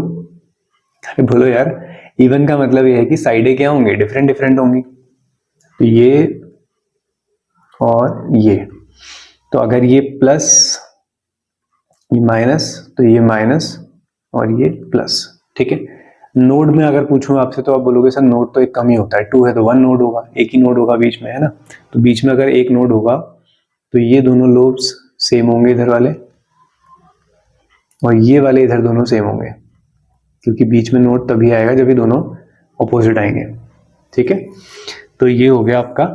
अरे बोलो यार। इवन का मतलब ये है कि साइडें क्या होंगे, डिफरेंट डिफरेंट होंगी। तो ये और ये, तो अगर ये प्लस ये माइनस, तो ये माइनस और ये प्लस, ठीक है। नोड में अगर पूछूं आपसे तो आप बोलोगे सर नोड तो एक कम ही होता है, 2 है तो 1 नोड होगा, एक ही नोड होगा बीच में, है ना। तो बीच में अगर एक नोड होगा तो ये दोनों लोब्स सेम होंगे इधर वाले, और ये वाले इधर दोनों सेम होंगे, क्योंकि बीच में नोड तभी आएगा जब ये दोनों ऑपोजिट आएंगे, ठीक है। तो ये हो गया आपका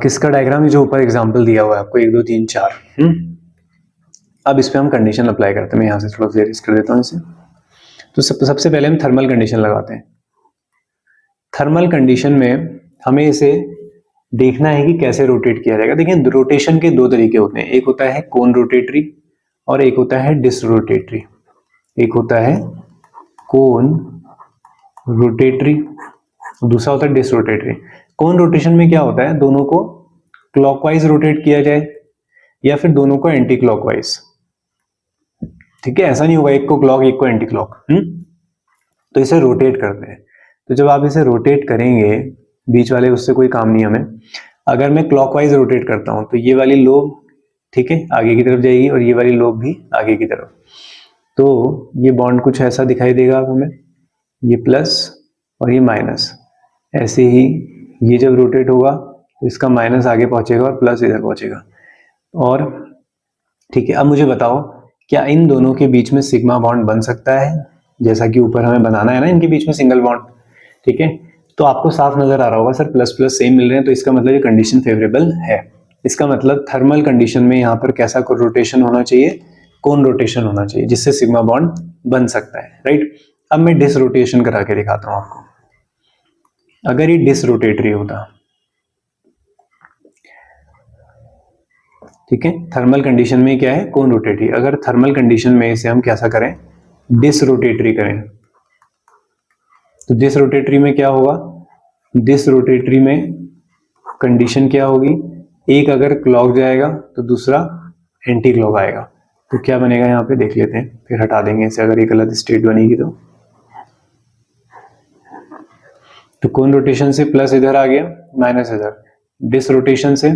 किसका डायग्राम, जो ऊपर एग्जांपल दिया हुआ है आपको 1 2 3 4। अब इस पे हम कंडीशन अप्लाई करते हैं। मैं यहाँ से थोड़ा सा इरेज कर देता हूँ इसे। तो सबसे पहले हम थर्मल कंडीशन लगाते हैं। थर्मल कंडीशन में हमें इसे देखना है कि कैसे रोटेट किया जाएगा। देखिए रोटेशन के 2 तरीके होते हैं, एक होता है कोन रोटेटरी और एक होता है डिस रोटेटरी। एक होता है कोन रोटेटरी, दूसरा होता है डिस रोटेटरी। कोन रोटेशन में क्या होता है, दोनों को क्लॉकवाइज रोटेट किया जाए या फिर दोनों को एंटी क्लॉकवाइज, ठीक है। ऐसा नहीं होगा एक को क्लॉक एक को एंटी क्लॉक। तो इसे रोटेट करते हैं। तो जब आप इसे रोटेट करेंगे, बीच वाले उससे कोई काम नहीं हमें। अगर मैं क्लॉकवाइज रोटेट करता हूं तो ये वाली लोब, ठीक है, आगे की तरफ जाएगी और ये वाली लोब भी आगे की तरफ। तो ये बॉन्ड कुछ ऐसा दिखाई देगा अब हमें, ये प्लस और ये माइनस। ऐसे ही ये जब रोटेट होगा तो इसका माइनस आगे पहुंचेगा और प्लस इधर पहुंचेगा। और ठीक है, अब मुझे बताओ क्या इन दोनों के बीच में सिग्मा बॉन्ड बन सकता है, जैसा कि ऊपर हमें बनाना है ना इनके बीच में सिंगल बॉन्ड, ठीक है। तो आपको साफ नजर आ रहा होगा सर प्लस प्लस सेम मिल रहे हैं, तो इसका मतलब ये कंडीशन फेवरेबल है। इसका मतलब थर्मल कंडीशन में यहाँ पर कैसा रोटेशन होना चाहिए, कोन रोटेशन होना चाहिए, जिससे सिग्मा बॉन्ड बन सकता है, राइट। अब मैं डिस रोटेशन करा के दिखाता हूँ आपको। अगर ये डिस रोटेटरी होता, ठीक है, थर्मल कंडीशन में क्या है, कोन रोटेटरी। अगर थर्मल कंडीशन में इसे हम कैसा करें, डिस रोटेटरी करें, तो डिस रोटेटरी में क्या होगा, डिस रोटेटरी में कंडीशन क्या होगी, एक अगर क्लॉक जाएगा तो दूसरा एंटी क्लॉक आएगा। तो क्या बनेगा यहाँ पे देख लेते हैं, फिर हटा देंगे इसे अगर ये गलत स्टेट बनेगी तो कोन रोटेशन से प्लस इधर आ गया, माइनस इधर। डिस रोटेशन से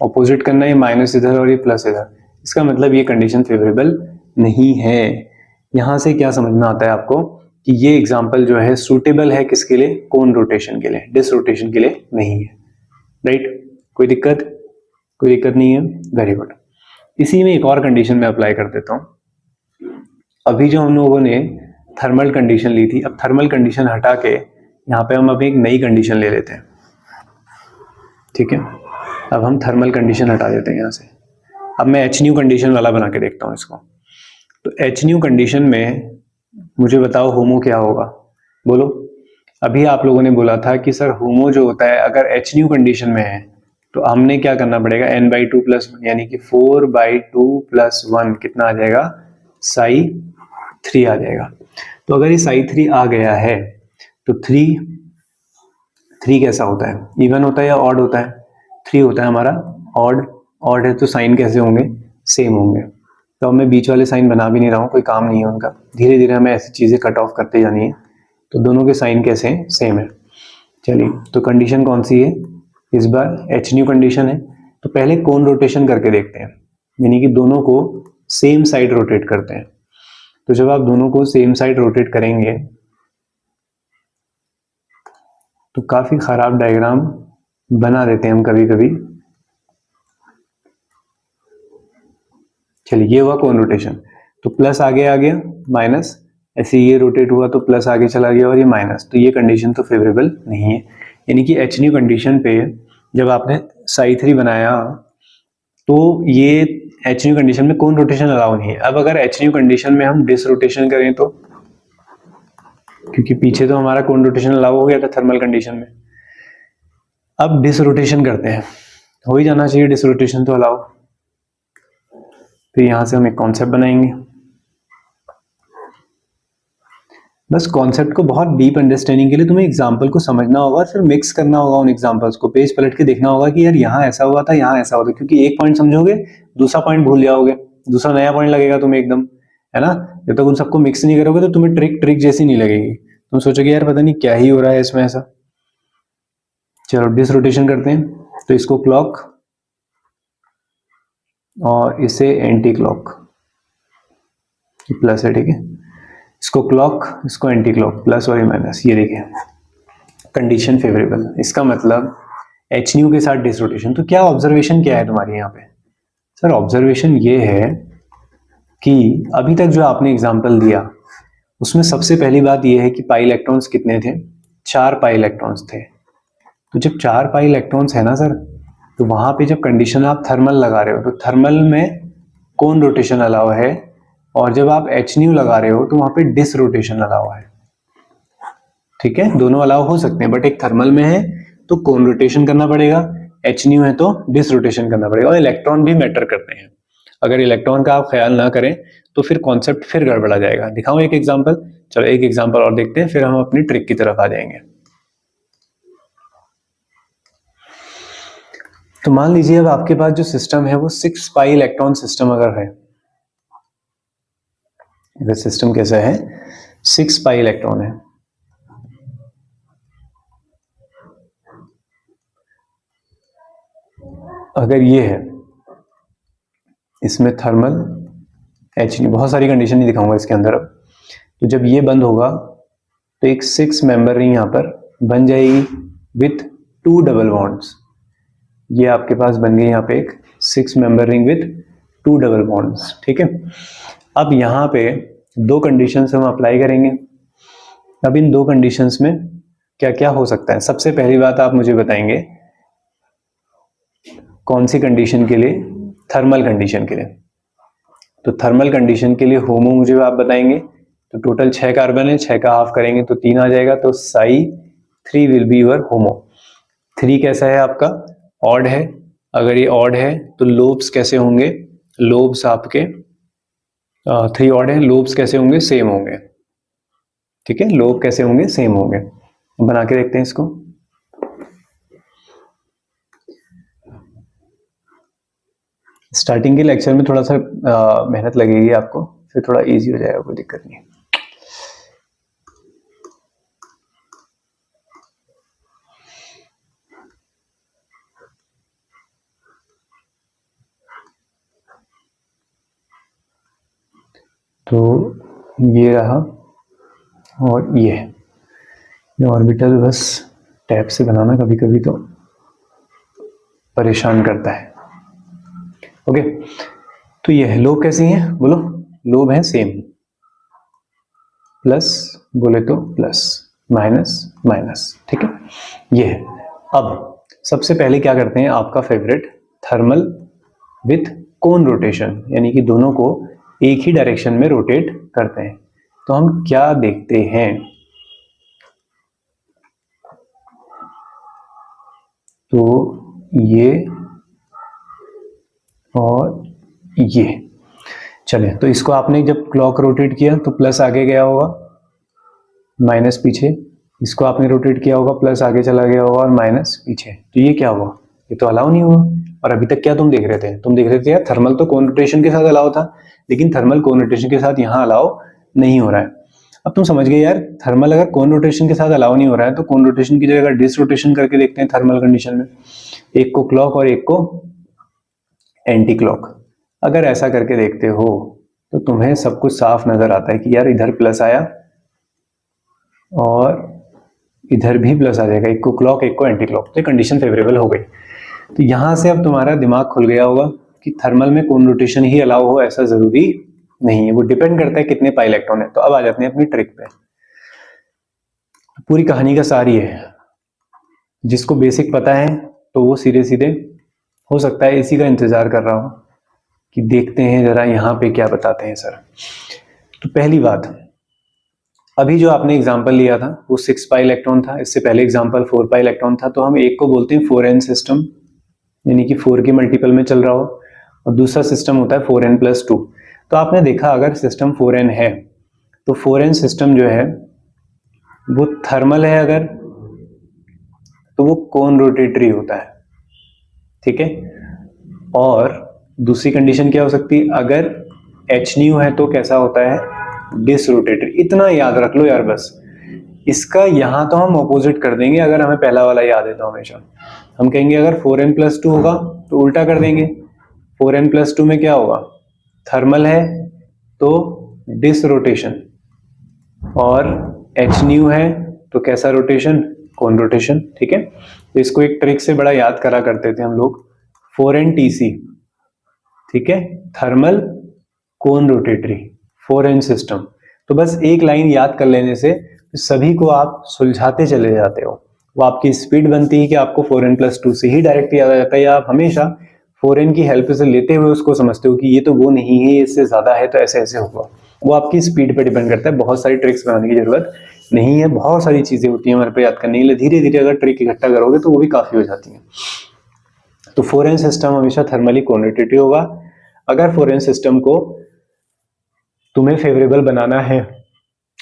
ऑपोजिट करना है, माइनस इधर और ये प्लस इधर। इसका मतलब ये कंडीशन फेवरेबल नहीं है। यहां से क्या समझ में आता है आपको कि ये एग्जांपल जो है सूटेबल है किसके लिए, कोन रोटेशन के लिए, डिस रोटेशन के लिए नहीं है, राइट। कोई दिक्कत नहीं है, वेरी गुड। इसी में एक और कंडीशन में अप्लाई कर देता हूं। अभी जो हम लोगों ने थर्मल कंडीशन ली थी, अब थर्मल कंडीशन हटा के यहाँ पे हम अभी एक नई कंडीशन ले लेते हैं, ठीक है। अब हम थर्मल कंडीशन हटा देते हैं यहाँ से। अब मैं एच न्यू कंडीशन वाला बना के देखता हूँ इसको। तो एच न्यू कंडीशन में मुझे बताओ होमो क्या होगा, बोलो। अभी आप लोगों ने बोला था कि सर होमो जो होता है अगर एच न्यू कंडीशन में है तो हमने क्या करना पड़ेगा, n/2 + 1 यानी कि 4/2 + 1 कितना आ जाएगा, psi3 आ जाएगा। तो अगर ये psi3 आ गया है तो 3 कैसा होता है, इवन होता है या ऑड होता है, 3 होता है हमारा ऑड है, तो साइन कैसे होंगे, सेम होंगे। तो अब मैं बीच वाले साइन बना भी नहीं रहा हूँ, कोई काम नहीं है उनका, धीरे धीरे हमें ऐसी चीजें कट ऑफ करते जानी है। तो दोनों के साइन कैसे हैं, सेम है। चलिए तो कंडीशन कौन सी है, इस बार एच न्यू कंडीशन है। तो पहले कोन रोटेशन करके देखते हैं, यानी कि दोनों को सेम साइड रोटेट करते हैं। तो जब आप दोनों को सेम साइड रोटेट करेंगे तो काफी खराब डायग्राम बना देते हैं हम कभी कभी। चलिए ये हुआ कोन रोटेशन, तो प्लस आगे आ गया, माइनस, ऐसे ये रोटेट हुआ तो प्लस आगे चला गया और ये माइनस। तो ये कंडीशन तो फेवरेबल नहीं है। यानी कि एच न्यू कंडीशन पे जब आपने psi3 बनाया तो ये एच न्यू कंडीशन में कौन रोटेशन अलाउ नहीं है। अब अगर एच न्यू कंडीशन में हम डिस रोटेशन करें तो, क्योंकि पीछे तो हमारा कौन रोटेशन अलाउ हो गया था थर्मल कंडीशन में, अब डिस रोटेशन करते हैं, हो ही जाना चाहिए डिस रोटेशन तो अलाउ। फिर यहां से हम एक कॉन्सेप्ट बनाएंगे। बस कॉन्सेप्ट को बहुत डीप अंडरस्टैंडिंग के लिए तुम्हें एग्जांपल को समझना होगा और फिर मिक्स करना होगा उन एग्जांपल्स को, पेज पलट के देखना होगा कि यार यहाँ ऐसा हुआ था, यहाँ ऐसा हुआ था, क्योंकि एक पॉइंट समझोगे दूसरा पॉइंट भूल जाओगे, दूसरा नया पॉइंट लगेगा तुम्हें एकदम, है ना। जब तक उन सबको मिक्स नहीं करोगे तो तुम्हें ट्रिक जैसी नहीं लगेगी, तुम सोचोगे यार पता नहीं क्या ही हो रहा है इसमें ऐसा। चलो डिस रोटेशन करते हैं, तो इसको क्लॉक और इसे एंटी क्लॉक, प्लस है, ठीक है, इसको क्लॉक इसको एंटी क्लॉक, प्लस और माइनस। ये देखिए कंडीशन फेवरेबल, इसका मतलब एच न्यू के साथ डिस रोटेशन। तो क्या ऑब्जर्वेशन क्या है तुम्हारी यहाँ पे? सर ऑब्जर्वेशन ये है कि अभी तक जो आपने एग्जांपल दिया उसमें सबसे पहली बात ये है कि पाई इलेक्ट्रॉन्स कितने थे? 4 पाई इलेक्ट्रॉन्स थे। तो जब 4 पाई इलेक्ट्रॉन्स है ना सर, तो वहां पे जब कंडीशन आप थर्मल लगा रहे हो तो थर्मल में कौन रोटेशन अलाउ है, और जब आप एच न्यू लगा रहे हो तो वहां पे डिस रोटेशन अलाउ है। ठीक है, दोनों अलाउ हो सकते हैं, बट एक थर्मल में है तो कौन रोटेशन करना पड़ेगा, एच न्यू है तो डिस रोटेशन करना पड़ेगा। और इलेक्ट्रॉन भी मैटर करते हैं, अगर इलेक्ट्रॉन का आप ख्याल ना करें तो फिर कॉन्सेप्ट फिर गड़बड़ा जाएगा। दिखाऊं एक एग्जांपल? चलो एक एग्जांपल और देखते हैं, फिर हम अपनी ट्रिक की तरफ आ जाएंगे। तो मान लीजिए अब आपके पास जो सिस्टम है वो 6 पाई इलेक्ट्रॉन सिस्टम अगर है, अगर सिस्टम कैसा है 6 पाई इलेक्ट्रॉन है, अगर ये है, इसमें थर्मल एच न्यू, बहुत सारी कंडीशन नहीं दिखाऊंगा इसके अंदर अब। तो जब ये बंद होगा तो एक 6 मेंबर रिंग यहां पर बन जाएगी विथ 2 डबल बॉन्ड्स। ये आपके पास बन गई यहाँ पे एक 6 member ring with 2 double bonds, ठीक है। अब यहाँ पे 2 कंडीशंस हम अप्लाई करेंगे। अब इन 2 कंडीशंस में क्या क्या हो सकता है? सबसे पहली बात आप मुझे बताएंगे कौन सी कंडीशन के लिए? थर्मल कंडीशन के लिए। तो थर्मल कंडीशन के लिए होमो मुझे आप बताएंगे। तो टोटल 6 कार्बन है, 6 का हाफ करेंगे तो 3 आ जाएगा, तो psi3 विल बी योर होमो। 3 कैसा है आपका? ऑड है। अगर ये ऑड है तो लोब्स कैसे होंगे? लोब्स आपके 3 ऑड है, लोब्स कैसे होंगे? सेम होंगे, ठीक है, लोब कैसे होंगे? सेम होंगे। बना के देखते हैं इसको। स्टार्टिंग के लेक्चर में थोड़ा सा मेहनत लगेगी आपको, फिर थोड़ा इजी हो जाएगा, कोई दिक्कत नहीं। तो ये रहा और ये ऑर्बिटल बस टैप से बनाना कभी कभी तो परेशान करता है। ओके, तो ये है, लोब कैसी हैं बोलो? लोब है सेम, प्लस बोले तो प्लस, माइनस माइनस, ठीक है, ये है। अब सबसे पहले क्या करते हैं, आपका favourite thermal with cone rotation, यानी कि दोनों को एक ही डायरेक्शन में रोटेट करते हैं। तो हम क्या देखते हैं, तो ये और ये, चले, तो इसको आपने जब क्लॉक रोटेट किया तो प्लस आगे गया होगा, माइनस पीछे, इसको आपने रोटेट किया होगा, प्लस आगे चला गया होगा और माइनस पीछे। तो ये क्या हुआ? ये तो अलाउ नहीं हुआ। और अभी तक क्या तुम देख रहे थे? तुम देख रहे थे यार थर्मल तो कोन रोटेशन के साथ अलाउ था, लेकिन थर्मल कोन रोटेशन के साथ यहाँ अलाउ नहीं हो रहा है। अब तुम समझ गए यार, थर्मल अगर कोन रोटेशन के साथ अलाउ नहीं हो रहा है तो कोन रोटेशन की जगह डिस रोटेशन करके देखते हैं थर्मल कंडीशन में, एक को क्लॉक और एक को एंटी क्लॉक। अगर ऐसा करके देखते हो तो तुम्हें सब कुछ साफ नजर आता है कि यार इधर प्लस आया और इधर भी प्लस आ जाएगा, एक को क्लॉक एक को एंटी क्लॉक, तो कंडीशन फेवरेबल हो गई। तो यहां से अब तुम्हारा दिमाग खुल गया होगा कि थर्मल में कोन रोटेशन ही अलाउ हो ऐसा जरूरी नहीं है, वो डिपेंड करता है कितने पाई इलेक्ट्रॉन है। तो अब आ जाते हैं अपनी ट्रिक पे। पूरी कहानी का सार ये है, जिसको बेसिक पता है तो वो सीधे सीधे हो सकता है इसी का इंतजार कर रहा हूँ कि देखते हैं जरा यहाँ पे क्या बताते हैं सर। तो पहली बात, अभी जो आपने एग्जांपल लिया था वो 6 पाई इलेक्ट्रॉन था, इससे पहले एग्जांपल 4 पाई इलेक्ट्रॉन था। तो हम एक को बोलते हैं 4n सिस्टम, यानी कि 4 के मल्टीपल में चल रहा हो, और दूसरा सिस्टम होता है 4n+2। तो आपने देखा अगर सिस्टम 4n है तो 4n सिस्टम जो है वो थर्मल है अगर, तो वो कोन रोटेटरी होता है, ठीक है। और दूसरी कंडीशन क्या हो सकती है, अगर H न्यू है तो कैसा होता है, डिसरोटेटरी। इतना याद रख लो यार बस। इसका यहां तो हम ऑपोजिट कर देंगे, अगर हमें पहला वाला याद है तो हमेशा हम कहेंगे अगर 4n+2 होगा तो उल्टा कर देंगे, 4n+2 में क्या होगा, थर्मल है तो डिसरोटेशन, और H न्यू है तो कैसा रोटेशन, कोन रोटेशन, ठीक है। तो इसको एक ट्रिक से बड़ा याद करा करते थे हम लोग, 4n-TC, ठीक है, थर्मल कोन रोटेटरी 4n सिस्टम। तो बस एक लाइन याद कर लेने से सभी को आप सुलझाते चले जाते हो। वो आपकी स्पीड बनती है कि आपको 4n+2 से ही डायरेक्ट याद आ जाता है, या आप हमेशा 4n की हेल्प से लेते हुए उसको समझते हो कि ये तो वो नहीं है, इससे ज्यादा है तो ऐसे ऐसे होगा। वो आपकी स्पीड पे डिपेंड करता है। बहुत सारी ट्रिक्स बनाने की जरूरत नहीं है, बहुत सारी चीजें होती हैं हमारे पे याद करने के लिए। धीरे धीरे अगर ट्रिक इकट्ठा करोगे तो वो भी काफी हो जाती हैं। तो 4n सिस्टम हमेशा थर्मली कोन रोटेटरी होगा। अगर 4n सिस्टम को तुम्हें फेवरेबल बनाना है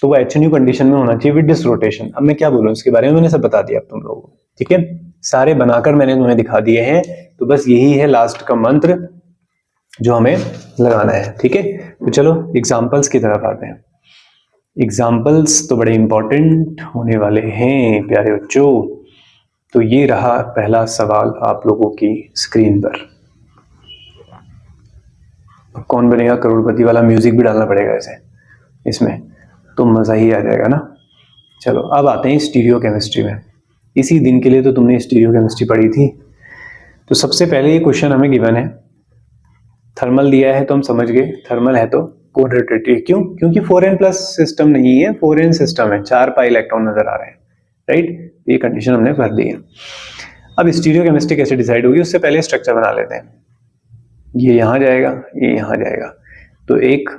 तो वो H न्यू कंडीशन में होना चाहिए विद डिस रोटेशन। अब मैं क्या बोलूं इसके बारे में, मैंने सब बता दिया अब तुम लोगों को, ठीक है, सारे बनाकर मैंने तुम्हें दिखा दिए हैं। तो बस यही है लास्ट का मंत्र जो हमें लगाना है, ठीक है। तो चलो एग्जाम्पल्स की तरफ आते हैं। एग्जाम्पल्स तो बड़े इंपॉर्टेंट होने वाले हैं प्यारे बच्चों। तो ये रहा पहला सवाल आप लोगों की स्क्रीन पर। कौन बनेगा करोड़पति वाला म्यूजिक भी डालना पड़ेगा ऐसे इसमें, तो मजा ही आ जाएगा ना। चलो अब आते हैं स्टीरियो केमिस्ट्री में। इसी दिन के लिए तो तुमने स्टीरियो केमिस्ट्री पढ़ी थी। तो सबसे पहले ये क्वेश्चन हमें गिवन है, थर्मल दिया है तो हम समझ गए थर्मल है तो कोन रोटेटरी। क्यों, क्योंकि 4n+ सिस्टम नहीं है, 4n सिस्टम है, 4 पाई इलेक्ट्रॉन नजर आ रहे हैं, राइट। ये कंडीशन हमने भर दी है। अब स्टीरियो केमिस्ट्री कैसे डिसाइड होगी, उससे पहले स्ट्रक्चर बना लेते हैं। ये यहां जाएगा, ये यहां जाएगा, तो एक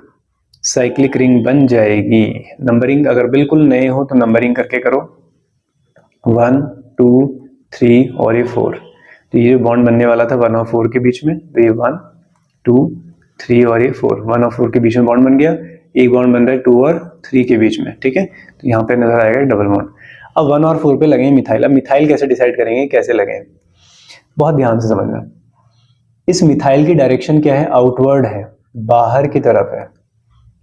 साइक्लिक रिंग बन जाएगी। नंबरिंग अगर बिल्कुल नए हो तो नंबरिंग करके करो, 1 2 3 और ये 4। तो ये बॉन्ड बनने वाला था 1 और 4 के बीच में, तो ये 1 2 3 और ये 4, 1 और 4 के बीच में बॉन्ड बन गया। एक बॉन्ड बन रहा है 2 और 3 के बीच में, ठीक है। तो यहाँ पे नजर आएगा डबल बॉन्ड। अब 1 और 4 पे लगे मिथाइल। अब मिथाइल कैसे डिसाइड करेंगे, कैसे लगे, बहुत ध्यान से समझना। इस मिथाइल की डायरेक्शन क्या है, आउटवर्ड है, बाहर की तरफ है।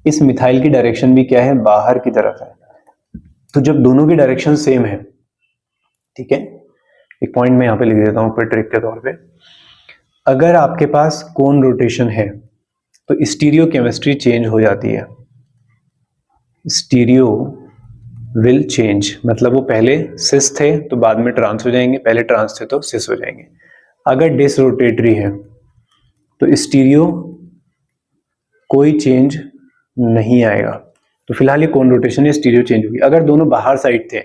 इस मिथाइल की डायरेक्शन भी क्या है, बाहर की तरफ है। तो जब दोनों की डायरेक्शन सेम है, ठीक है, एक पॉइंट मैं यहां पे लिख देता हूं पर ट्रिक के तौर पे, अगर आपके पास कोन रोटेशन है तो स्टीरियो केमिस्ट्री चेंज हो जाती है। स्टीरियो विल चेंज, मतलब वो पहले सिस थे तो बाद में ट्रांस हो जाएंगे, पहले ट्रांस थे तो सिस हो जाएंगे। अगर डिसरोटेटरी है तो स्टीरियो कोई चेंज नहीं आएगा। तो फिलहाल ये कोन रोटेशन या स्टीरियो चेंज होगी। अगर दोनों बाहर साइड थे,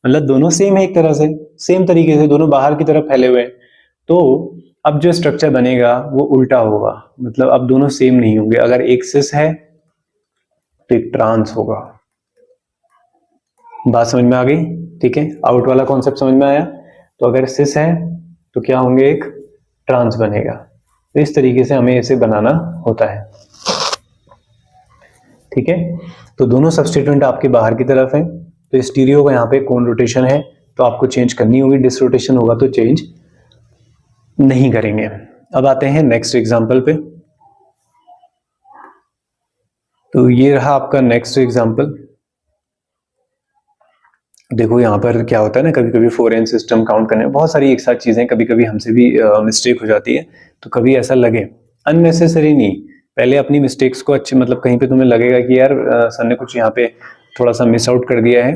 मतलब दोनों सेम है एक तरह से, सेम तरीके से दोनों बाहर की तरफ फैले हुए, तो अब जो स्ट्रक्चर बनेगा वो उल्टा होगा, मतलब अब दोनों सेम नहीं होंगे। अगर एक सिस है तो एक ट्रांस होगा। बात समझ में आ गई, ठीक है, आउट वाला कॉन्सेप्ट समझ में आया। तो अगर सिस है तो क्या होंगे, एक ट्रांस बनेगा। तो इस तरीके से हमें इसे बनाना होता है, ठीक है। तो दोनों सब्स्टिट्यूएंट आपके बाहर की तरफ है, तो स्टीरियो का यहाँ पे कोन रोटेशन है तो आपको चेंज करनी होगी, डिसरोटेशन होगा तो चेंज नहीं करेंगे। अब आते हैं नेक्स्ट एग्जांपल पे। तो ये रहा आपका नेक्स्ट एग्जांपल। देखो यहाँ पर क्या होता है ना, कभी कभी 4n सिस्टम काउंट करने में बहुत सारी एक साथ चीजें कभी कभी हमसे भी मिस्टेक हो जाती है। तो कभी ऐसा लगे, अननेसेसरी नहीं, पहले अपनी मिस्टेक्स को अच्छे, मतलब कहीं पे तुम्हें लगेगा कि यार सर ने कुछ यहाँ पे थोड़ा सा मिस आउट कर दिया है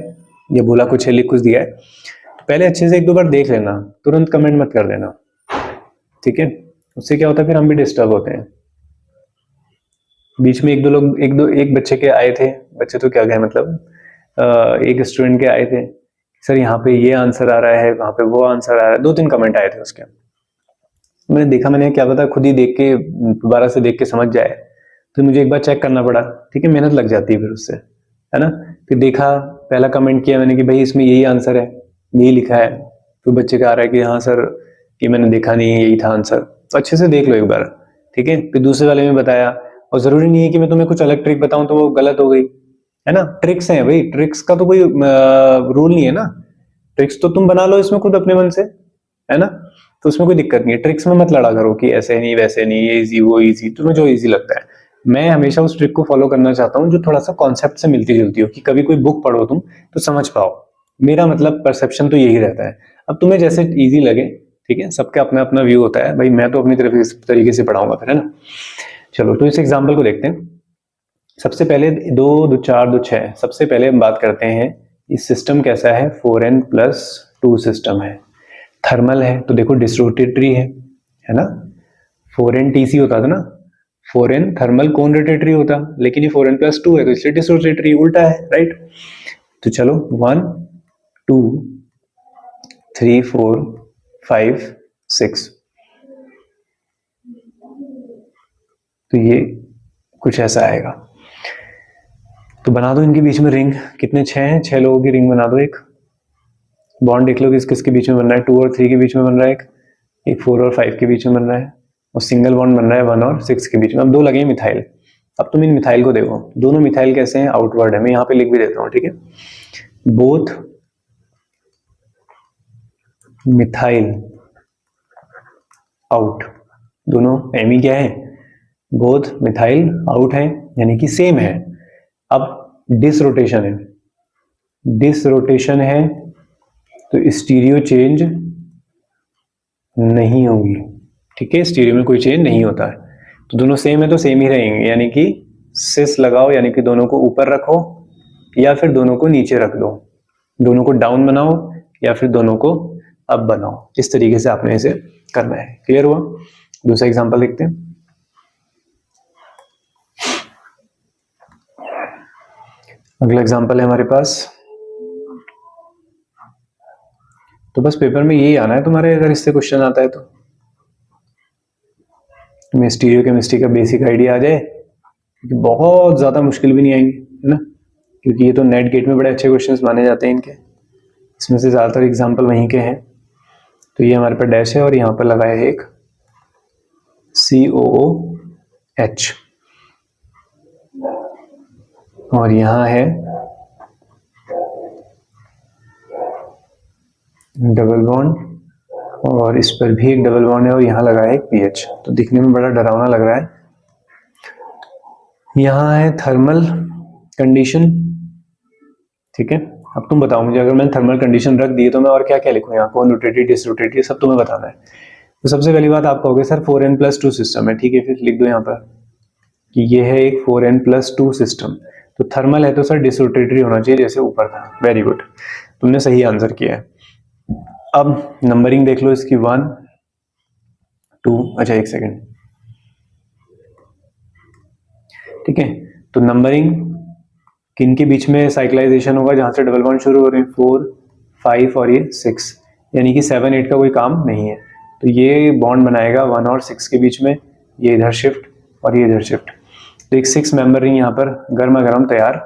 या बोला कुछ है, लिख कुछ दिया है, तो पहले अच्छे से एक दो बार देख लेना, तुरंत कमेंट मत कर देना, ठीक है। उससे क्या होता है फिर हम भी डिस्टर्ब होते हैं। बीच में एक बच्चे के आए थे, बच्चे तो क्या गए, मतलब एक स्टूडेंट के आए थे, सर यहाँ पे ये आंसर आ रहा है, वहां पे वो आंसर आ रहा है, 2-3 कमेंट आए थे उसके। मैंने देखा, मैंने क्या पता खुद ही देख के दोबारा से देख के समझ जाए, तो मुझे एक बार चेक करना पड़ा, ठीक है, मेहनत लग जाती है फिर उससे, है ना। फिर देखा, पहला कमेंट किया मैंने कि भाई इसमें यही आंसर है, यही लिखा है। फिर बच्चे का आ रहा है कि हाँ सर ये मैंने देखा नहीं, यही था आंसर, तो अच्छे से देख लो एक बार, ठीक है। फिर दूसरे वाले में बताया, और जरूरी नहीं है कि मैं तुम्हें कुछ अलग ट्रिक बताऊं तो वो गलत हो गई, है ना। ट्रिक्स हैं भाई, ट्रिक्स का तो कोई रूल नहीं है ना, ट्रिक्स तो तुम बना लो इसमें खुद अपने मन से, है ना। तो उसमें कोई दिक्कत नहीं है, ट्रिक्स में मत लड़ा करो कि ऐसे नहीं वैसे नहीं, ये इजी वो इजी, तुम्हें जो इजी लगता है। मैं हमेशा उस ट्रिक को फॉलो करना चाहता हूँ जो थोड़ा सा कॉन्सेप्ट से मिलती जुलती हो, कि कभी कोई बुक पढ़ो तुम तो समझ पाओ। मेरा मतलब परसेप्शन तो यही रहता है। अब तुम्हें जैसे इजी लगे, ठीक है, सबका अपना अपना व्यू होता है भाई, मैं तो अपनी तरफ इस तरीके से पढ़ाऊंगा फिर, है ना। चलो तो इस एग्जाम्पल को देखते हैं। सबसे पहले 2 2 4 2 6, सबसे पहले हम बात करते हैं इस सिस्टम कैसा है, 4n+2 सिस्टम है, थर्मल है, तो देखो डिसरोटेटरी है ना। 4n-TC होता था ना, 4n थर्मल कौन रोटेटरी होता, लेकिन ये 4n+2 है तो इसलिए डिसरोटेटरी, उल्टा है, राइट। तो चलो 1 2 3 4 5 6, तो ये कुछ ऐसा आएगा। तो बना दो इनके बीच में रिंग, कितने 6 हैं, 6 लोगों की रिंग बना दो। एक बॉन्ड देख लो किस किस के बीच में बन रहा है, 2 और 3 के बीच में बन रहा है, एक 4 और 5 के बीच में बन रहा है, और सिंगल बॉन्ड बन रहा है 1 और 6 के बीच में। अब 2 लगे मिथाइल। अब तुम इन मिथाइल को देखो, दोनों मिथाइल कैसे हैं, आउटवर्ड है, मैं यहाँ पे लिख भी देता हूँ, ठीक है। बोथ मिथाइल आउट, दोनों एमी क्या है, बोथ मिथाइल आउट है, यानी कि सेम है। अब डिसरोटेशन है, डिसरोटेशन है तो स्टीरियो चेंज नहीं होगी, ठीक है, स्टीरियो में कोई चेंज नहीं होता है, तो दोनों सेम है तो सेम ही रहेंगे, यानी कि सिस लगाओ, यानी कि दोनों को ऊपर रखो या फिर दोनों को नीचे रख दो, दोनों को डाउन बनाओ या फिर दोनों को अप बनाओ, इस तरीके से आपने इसे करना है। क्लियर हुआ। दूसरा एग्जांपल देखते हैं। अगला एग्जांपल है हमारे पास, तो बस पेपर में यही आना है तुम्हारे, अगर इससे क्वेश्चन आता है तो तुम्हें स्टीरियो केमिस्ट्री का बेसिक आइडिया आ जाए, क्योंकि बहुत ज्यादा मुश्किल भी नहीं आएंगे, है ना, क्योंकि ये तो नेट गेट में बड़े अच्छे क्वेश्चंस माने जाते हैं इनके, इसमें से ज्यादातर एग्जांपल वहीं के हैं। तो ये हमारे पास डैश है और यहाँ पर लगा है एक COOH, और यहाँ है डबल बॉन्ड, और इस पर भी एक डबल बॉन्ड है, और यहाँ लगा है एक PH। तो दिखने में बड़ा डरावना लग रहा है। यहाँ है थर्मल कंडीशन, ठीक है। अब तुम बताओ मुझे, अगर मैंने थर्मल कंडीशन रख दी तो मैं और क्या क्या लिखूं, यहाँ कौन रोटेटरी डिसरोटेटरी सब तुम्हें बताना है। तो सबसे पहली बात आप कहोगे सर 4n+2 सिस्टम है, ठीक है, फिर लिख दो यहाँ पर कि ये है एक 4n+2 सिस्टम, तो थर्मल है तो सर डिसरोटेटरी होना चाहिए जैसे ऊपर था। वेरी गुड, तुमने सही आंसर किया है। अब नंबरिंग देख लो इसकी, 1 2, अच्छा एक सेकेंड, ठीक है। तो नंबरिंग किन के बीच में साइक्लाइजेशन होगा, जहां से डबल बॉन्ड शुरू हो रहे हैं, 4 5 और ये 6, यानी कि 7 8 का कोई काम नहीं है, तो ये बॉन्ड बनाएगा 1 और 6 के बीच में, ये इधर शिफ्ट और ये इधर शिफ्ट, तो एक 6 मेंबर रिंग यहाँ पर गर्मा गर्म तैयार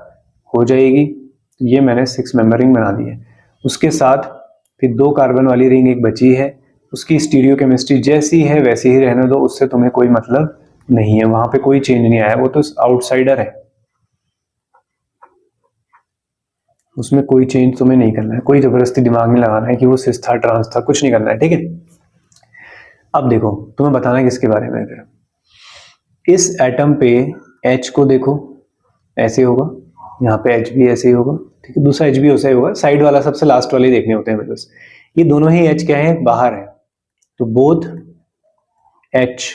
हो जाएगी। तो ये मैंने 6 मेंबर रिंग बना दी है। उसके साथ फिर 2 कार्बन वाली रिंग एक बची है, उसकी स्टीरियो केमिस्ट्री जैसी है वैसी ही रहने दो, उससे तुम्हें कोई मतलब नहीं है, वहां पे कोई चेंज नहीं आया, वो तो आउटसाइडर है, उसमें कोई चेंज तुम्हें नहीं करना है, कोई जबरदस्ती दिमाग में लगाना है कि वो सिस था ट्रांस था, कुछ नहीं करना है, ठीक है। अब देखो तुम्हें बताना है किसके बारे में, फिर इस एटम पे H को देखो, ऐसे होगा, यहाँ पे H भी ऐसे ही होगा, ठीक है, दूसरा H भी वैसे ही होगा, साइड वाला सबसे लास्ट वाले देखने होते हैं मेरे पास। ये दोनों ही H क्या है, बाहर है, तो बोथ H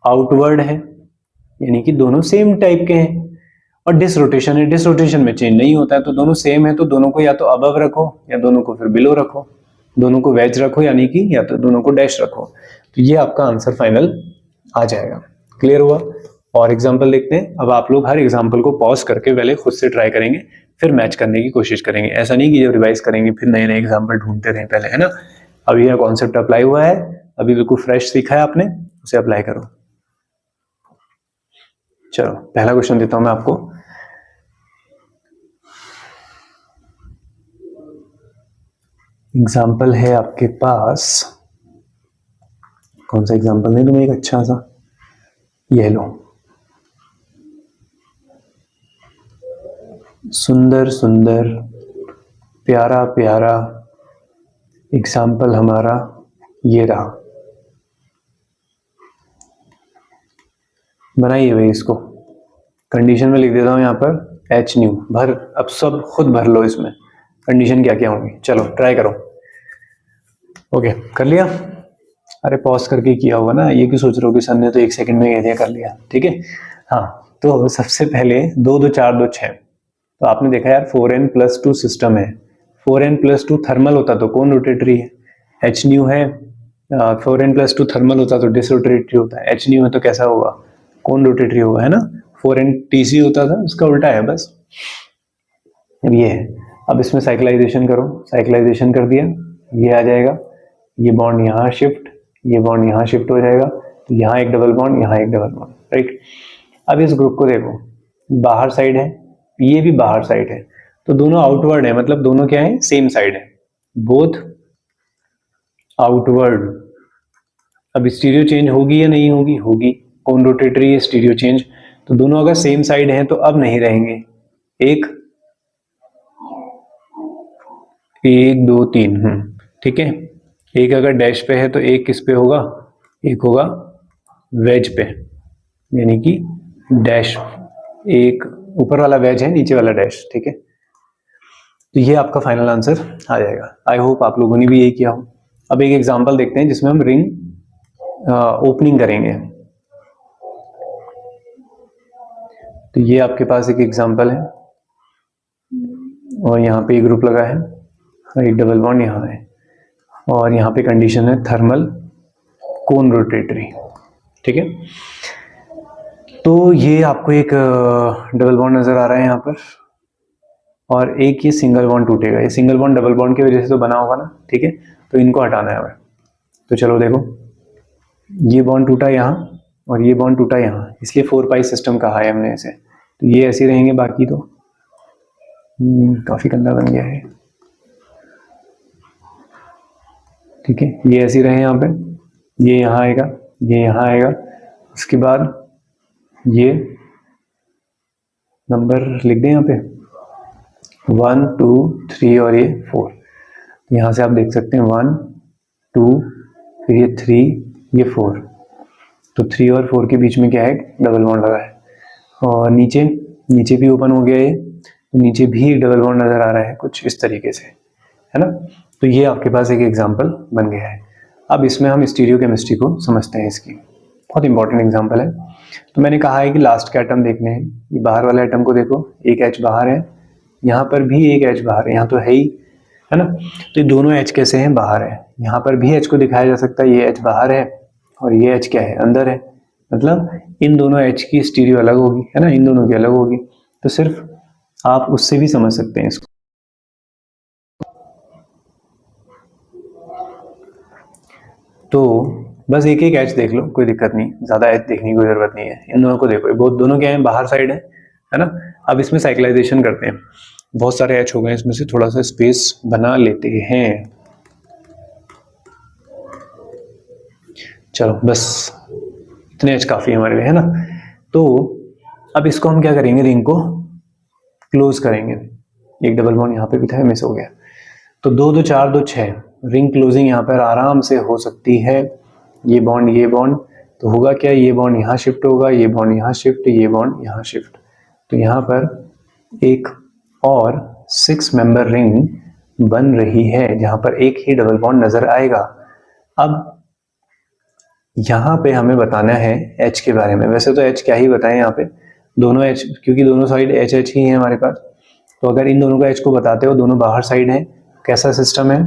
आउटवर्ड है, यानी कि दोनों सेम टाइप के हैं। और डिसरोटेशन है, डिसरोटेशन में चेंज नहीं होता है, तो दोनों सेम है, तो दोनों को या तो अबव रखो या दोनों को फिर बिलो रखो, दोनों को वेज रखो, यानी कि या तो दोनों को डैश रखो, तो ये आपका आंसर फाइनल आ जाएगा। क्लियर हुआ। और एग्जांपल देखते हैं। अब आप लोग हर एग्जांपल को पॉज करके पहले खुद से ट्राई करेंगे, फिर मैच करने की कोशिश करेंगे। ऐसा नहीं कि जब रिवाइज करेंगे फिर नए नए एग्जांपल ढूंढते रहें पहले, है ना। अब यह कॉन्सेप्ट अप्लाई हुआ है अभी बिल्कुल फ्रेश सीखा है आपने, उसे अप्लाई करो। चलो पहला क्वेश्चन देता हूं मैं आपको। एग्जाम्पल है आपके पास, कौन सा एग्जाम्पल नहीं तुम्हें, एक अच्छा सा ये लो। सुंदर सुंदर प्यारा प्यारा एग्जाम्पल हमारा ये रहा। बनाइए भाई इसको। कंडीशन में लिख देता हूं यहाँ पर एच न्यू भर, अब सब खुद भर लो इसमें कंडीशन क्या क्या होंगी। चलो ट्राई करो। ओके कर लिया? अरे पॉज करके किया होगा ना, ये क्यों सोच रहे हो कि सर ने तो 1 सेकंड में कह दिया कर लिया। ठीक है हाँ, तो सबसे पहले 2 2 4 2 6, तो आपने देखा यार 4n+2 सिस्टम है। 4n+2 थर्मल होता तो कौन रोटेटरी है, एच न्यू है। 4n+2 थर्मल होता तो डिस रोटेटरी होता है, एच न्यू है तो कैसा होगा, कौन रोटेटरी होगा, है ना। 4n-TC होता था, उसका उल्टा है बस। अब ये है, अब इसमें साइक्लाइजेशन करो, साइक्लाइजेशन कर दिया, ये आ जाएगा, ये बॉन्ड यहाँ शिफ्ट, ये बॉन्ड यहाँ शिफ्ट हो जाएगा, तो यहाँ एक डबल बॉन्ड, यहाँ एक डबल बॉन्ड, राइट। अब इस ग्रुप को देखो, बाहर साइड है, ये भी बाहर साइड है, तो दोनों आउटवर्ड है, मतलब दोनों क्या है, सेम साइड है, बोथ आउटवर्ड। अब स्टीरियो चेंज होगी या नहीं होगी, होगी, कौन रोटेटरी है, स्टीरियो चेंज। तो दोनों अगर सेम साइड हैं तो अब नहीं रहेंगे, 1 1 2 3, ठीक है। एक अगर डैश पे है तो एक किस पे होगा, एक होगा वेज पे, यानी कि डैश, एक ऊपर वाला वेज है, नीचे वाला डैश, ठीक है। तो ये आपका फाइनल आंसर आ जाएगा। आई होप आप लोगों ने भी यही किया हो। अब एक एग्जांपल देखते हैं जिसमें हम रिंग ओपनिंग करेंगे। तो ये आपके पास एक एग्जांपल है, और यहाँ पे एक ग्रुप लगा है, एक डबल बॉन्ड यहाँ है, और यहाँ पे कंडीशन है थर्मल कोन रोटेटरी, ठीक है। तो ये आपको एक डबल बॉन्ड नजर आ रहा है यहाँ पर, और एक ये सिंगल बॉन्ड टूटेगा। ये सिंगल बॉन्ड डबल बॉन्ड की वजह से तो बना होगा ना, ठीक है। तो इनको हटाना है हमें। तो चलो देखो, ये बॉन्ड टूटा यहाँ और ये बॉन्ड टूटा यहाँ, इसलिए 4 पाई सिस्टम कहा है हमने इसे। तो ये ऐसे रहेंगे, बाकी तो काफी गंदा बन गया है, ठीक है। ये ऐसे रहे यहाँ पे, ये यहाँ आएगा, ये यहाँ आएगा, उसके बाद ये नंबर लिख दें यहाँ पे 1 2 3 और ये 4। यहाँ से आप देख सकते हैं 1 2, फिर ये 3, ये 4, तो 3 और 4 के बीच में क्या है, डबल बॉन्ड लगा है। और नीचे भी ओपन हो गया, ये तो नीचे भी डबल बॉन्ड नजर आ रहा है कुछ इस तरीके से, है ना। तो ये आपके पास एक एग्जाम्पल बन गया है। अब इसमें हम स्टीरियो केमिस्ट्री को समझते हैं, इसकी बहुत इंपॉर्टेंट एग्जाम्पल है। तो मैंने कहा है कि लास्ट के एटम देखने हैं, ये बाहर वाले एटम को देखो, एक H बाहर है, यहाँ पर भी एक H बाहर है, यहाँ तो है ही, है ना। तो ये दोनों H कैसे हैं, बाहर है। यहाँ पर भी H को दिखाया जा सकता है, ये H बाहर है और ये H क्या है, अंदर है, मतलब इन दोनों H की स्टीरियो अलग होगी, है ना, इन दोनों की अलग होगी। तो सिर्फ आप उससे भी समझ सकते हैं इसको। तो बस एक एक H देख लो, कोई दिक्कत नहीं, ज्यादा H देखने की कोई जरूरत नहीं है। इन दोनों को देखो, बहुत दोनों क्या है, बाहर साइड है ना। अब इसमें साइक्लाइजेशन करते हैं। बहुत सारे H हो गए, इसमें से थोड़ा सा स्पेस बना लेते हैं। चलो बस इतने H काफी है हमारे लिए, है ना। तो अब इसको हम क्या करेंगे, रिंग को क्लोज करेंगे। एक डबल बॉन्ड यहाँ पे भी था, मिस हो गया। तो 2 2 4 2 6 रिंग क्लोजिंग यहाँ पर आराम से हो सकती है। ये बॉन्ड तो होगा क्या, ये बॉन्ड यहाँ शिफ्ट होगा, ये बॉन्ड यहाँ शिफ्ट, ये बॉन्ड यहाँ शिफ्ट। तो यहाँ पर एक और 6 मेंबर रिंग बन रही है, जहां पर एक ही डबल बॉन्ड नजर आएगा। अब यहाँ पे हमें बताना है H के बारे में। वैसे तो H क्या ही बताएं यहाँ पे, दोनों H, क्योंकि दोनों साइड H H ही है हमारे पास। तो अगर इन दोनों का H को बताते हो, दोनों बाहर साइड है, कैसा सिस्टम है,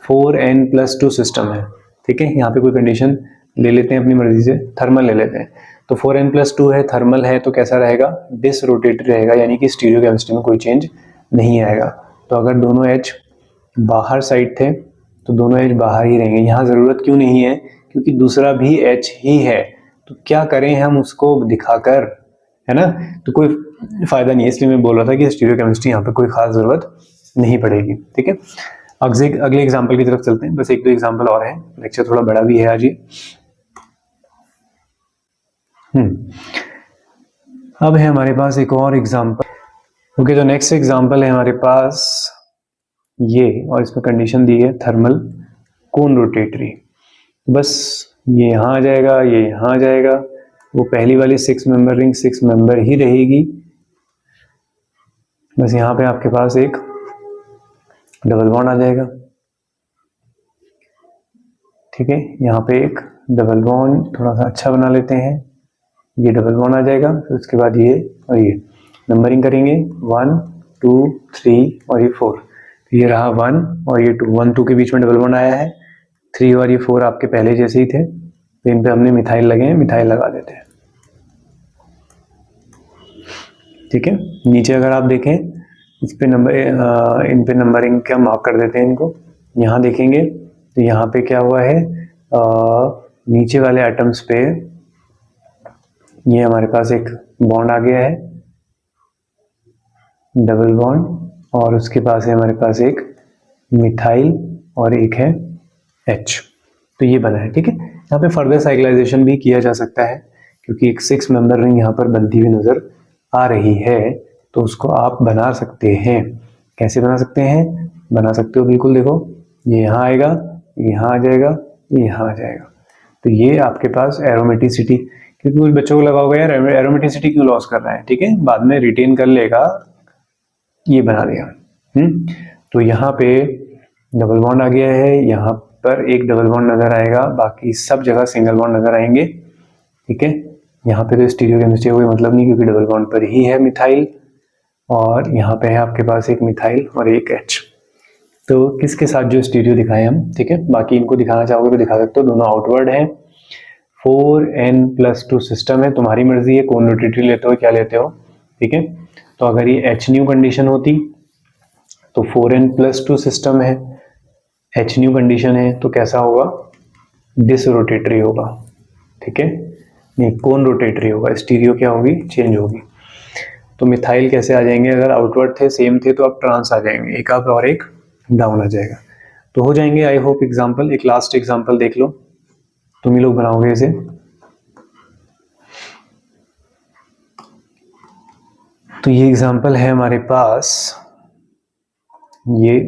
4n+2 सिस्टम है, ठीक है। यहाँ पे कोई कंडीशन ले लेते हैं अपनी मर्जी से, थर्मल ले लेते हैं। तो 4n+2 है, थर्मल है, तो कैसा रहेगा, डिस रोटेटरी रहेगा, यानी कि स्टीरियो केमिस्ट्री में कोई चेंज नहीं आएगा। तो अगर दोनों H बाहर साइड थे तो दोनों H बाहर ही रहेंगे। यहाँ ज़रूरत क्यों नहीं है, क्योंकि दूसरा भी H ही है, तो क्या करें हम उसको दिखाकर, है ना, तो कोई फायदा नहीं है। इसलिए मैं बोल रहा था कि स्टीरियोकेमिस्ट्री यहाँ पे कोई खास जरूरत नहीं पड़ेगी। ठीक है, अगले एग्जाम्पल की तरफ चलते हैं। बस एक दो एग्जाम्पल और है, लेक्चर थोड़ा बड़ा भी है आज ये। अब है हमारे पास एक और एग्जाम्पल। ओके, तो नेक्स्ट एग्जाम्पल है हमारे पास ये, और इसमें कंडीशन दी है थर्मल कोन रोटेटरी। बस ये यहाँ आ जाएगा, ये यहाँ आ जाएगा। वो पहली वाली 6 मेंबर रिंग 6 मेंबर ही रहेगी। बस यहाँ पे आपके पास एक डबल बॉन्ड आ जाएगा। ठीक है, यहाँ पे एक डबल बॉन्ड थोड़ा सा अच्छा बना लेते हैं। ये डबल बॉन्ड आ जाएगा, फिर उसके बाद ये और ये नंबरिंग करेंगे 1 2 3 और ये 4। ये रहा 1 और ये 2, 1 2 के बीच में डबल बॉन्ड आया है। 3 और ये 4 आपके पहले जैसे ही थे, तो इन पे हमने मिथाइल लगे हैं, मिथाइल लगा देते हैं। ठीक है, नीचे अगर आप देखें इस पे इन पे नंबरिंग क्या मार्क कर देते हैं इनको। यहाँ देखेंगे तो यहाँ पे क्या हुआ है, नीचे वाले एटम्स पे ये हमारे पास एक बॉन्ड आ गया है, डबल बॉन्ड, और उसके पास है हमारे पास एक मिथाइल और एक है H। तो ये बना है। ठीक है, यहाँ पे फर्दर साइक्लाइजेशन भी किया जा सकता है, क्योंकि एक 6 मेंबर रिंग यहाँ पर बनती हुई नजर आ रही है, तो उसको आप बना सकते हैं। कैसे बना सकते हैं, बना सकते हो बिल्कुल, देखो ये यहाँ आएगा, यहाँ आ जाएगा, ये यहाँ आ जाएगा। तो ये आपके पास एरोमेटिसिटी, क्योंकि कुछ बच्चों को लगा होगा यार एरोमेटिसिटी क्यों लॉस कर रहा है। ठीक है, बाद में रिटेन कर लेगा, ये बना दिया। तो यहाँ पे डबल बॉन्ड आ गया है, यहाँ पर एक डबल बॉन्ड नजर आएगा, बाकी सब जगह सिंगल बॉन्ड नजर आएंगे। ठीक है, यहाँ पे तो स्टीरियोकेमिस्ट्री का कोई मतलब नहीं, क्योंकि डबल बॉन्ड पर ही है मिथाइल, और यहाँ पे है आपके पास एक मिथाइल और एक H। तो किसके साथ जो स्टीरियो दिखाए हम। ठीक है, बाकी इनको दिखाना चाहोगे तो दिखा सकते हो, दोनों आउटवर्ड है। 4n+2 सिस्टम है, तुम्हारी मर्जी है कौन रोटेटरी लेते हो क्या लेते हो। ठीक है, तो अगर ये H न्यू कंडीशन होती तो 4n+2 सिस्टम है, H न्यू कंडीशन है तो कैसा होगा, डिस रोटेटरी होगा। ठीक है, नहीं कौन रोटेटरी होगा, स्टीरियो क्या होगी, चेंज होगी। तो मिथाइल कैसे आ जाएंगे, अगर आउटवर्ड थे सेम थे तो अब ट्रांस आ जाएंगे, एक अप और एक डाउन आ जाएगा, तो हो जाएंगे। आई होप एग्जाम्पल, एक लास्ट एग्जाम्पल देख लो, तुम ही लोग बनाओगे इसे। तो ये एग्जाम्पल है हमारे पास, ये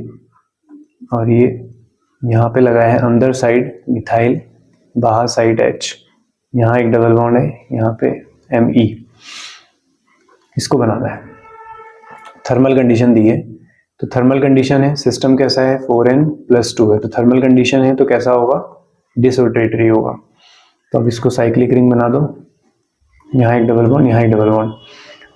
और ये यहाँ पे लगा है अंदर साइड मिथाइल, बाहर साइड H, यहाँ एक डबल बॉन्ड है, यहाँ पे Me, इसको बनाना है। थर्मल कंडीशन दी है, तो थर्मल कंडीशन है, सिस्टम कैसा है 4n+2 है, तो थर्मल कंडीशन है तो कैसा होगा, डिसरोटेटरी होगा। तो अब इसको साइक्लिक रिंग बना दो, यहाँ एक डबल बॉन्ड, यहाँ एक डबल बॉन्ड।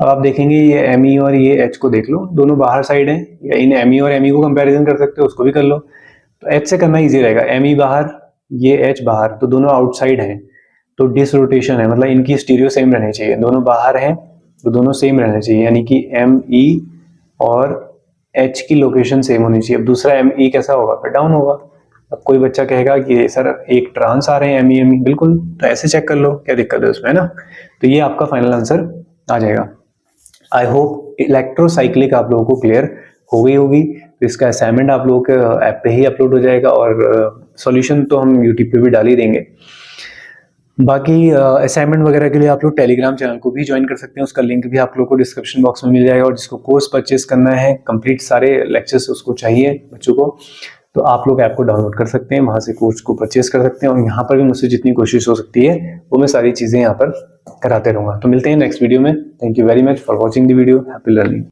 अब आप देखेंगे ये Me और ये H को देख लो, दोनों बाहर साइड हैं, या इन Me और Me को कंपैरिजन कर सकते हो, उसको भी कर लो। तो H से करना इजी रहेगा, Me बाहर, ये H बाहर, तो दोनों आउटसाइड हैं, तो डिसरोटेशन है, मतलब इनकी स्टीरियो सेम रहनी चाहिए। दोनों बाहर हैं तो दोनों सेम रहने चाहिए, यानी कि Me और H की लोकेशन सेम होनी चाहिए। अब दूसरा Me कैसा होगा, फिर डाउन होगा। अब कोई बच्चा कहेगा कि सर एक ट्रांस आ रहे हैं Me, बिल्कुल, तो ऐसे चेक कर लो, क्या दिक्कत है उसमें, है ना। तो ये आपका फाइनल आंसर आ जाएगा। आई होप इलेक्ट्रोसाइक्लिक आप लोगों को क्लियर हो गई होगी। तो इसका असाइनमेंट आप लोगों के ऐप पे ही अपलोड हो जाएगा, और सॉल्यूशन तो हम यूट्यूब पे भी डाल ही देंगे। बाकी असाइनमेंट वगैरह के लिए आप लोग टेलीग्राम चैनल को भी ज्वाइन कर सकते हैं, उसका लिंक भी आप लोग को डिस्क्रिप्शन बॉक्स में मिल जाएगा। और जिसको कोर्स परचेस करना है, कंप्लीट सारे लेक्चर्स उसको चाहिए बच्चों को, तो आप लोग ऐप को डाउनलोड कर सकते हैं, वहां से कोर्स को परचेस कर सकते हैं। और यहाँ पर भी मुझसे जितनी कोशिश हो सकती है वो मैं सारी चीजें यहाँ पर कराते रहूंगा। तो मिलते हैं नेक्स्ट वीडियो में। Thank you very much for watching the video. Happy learning.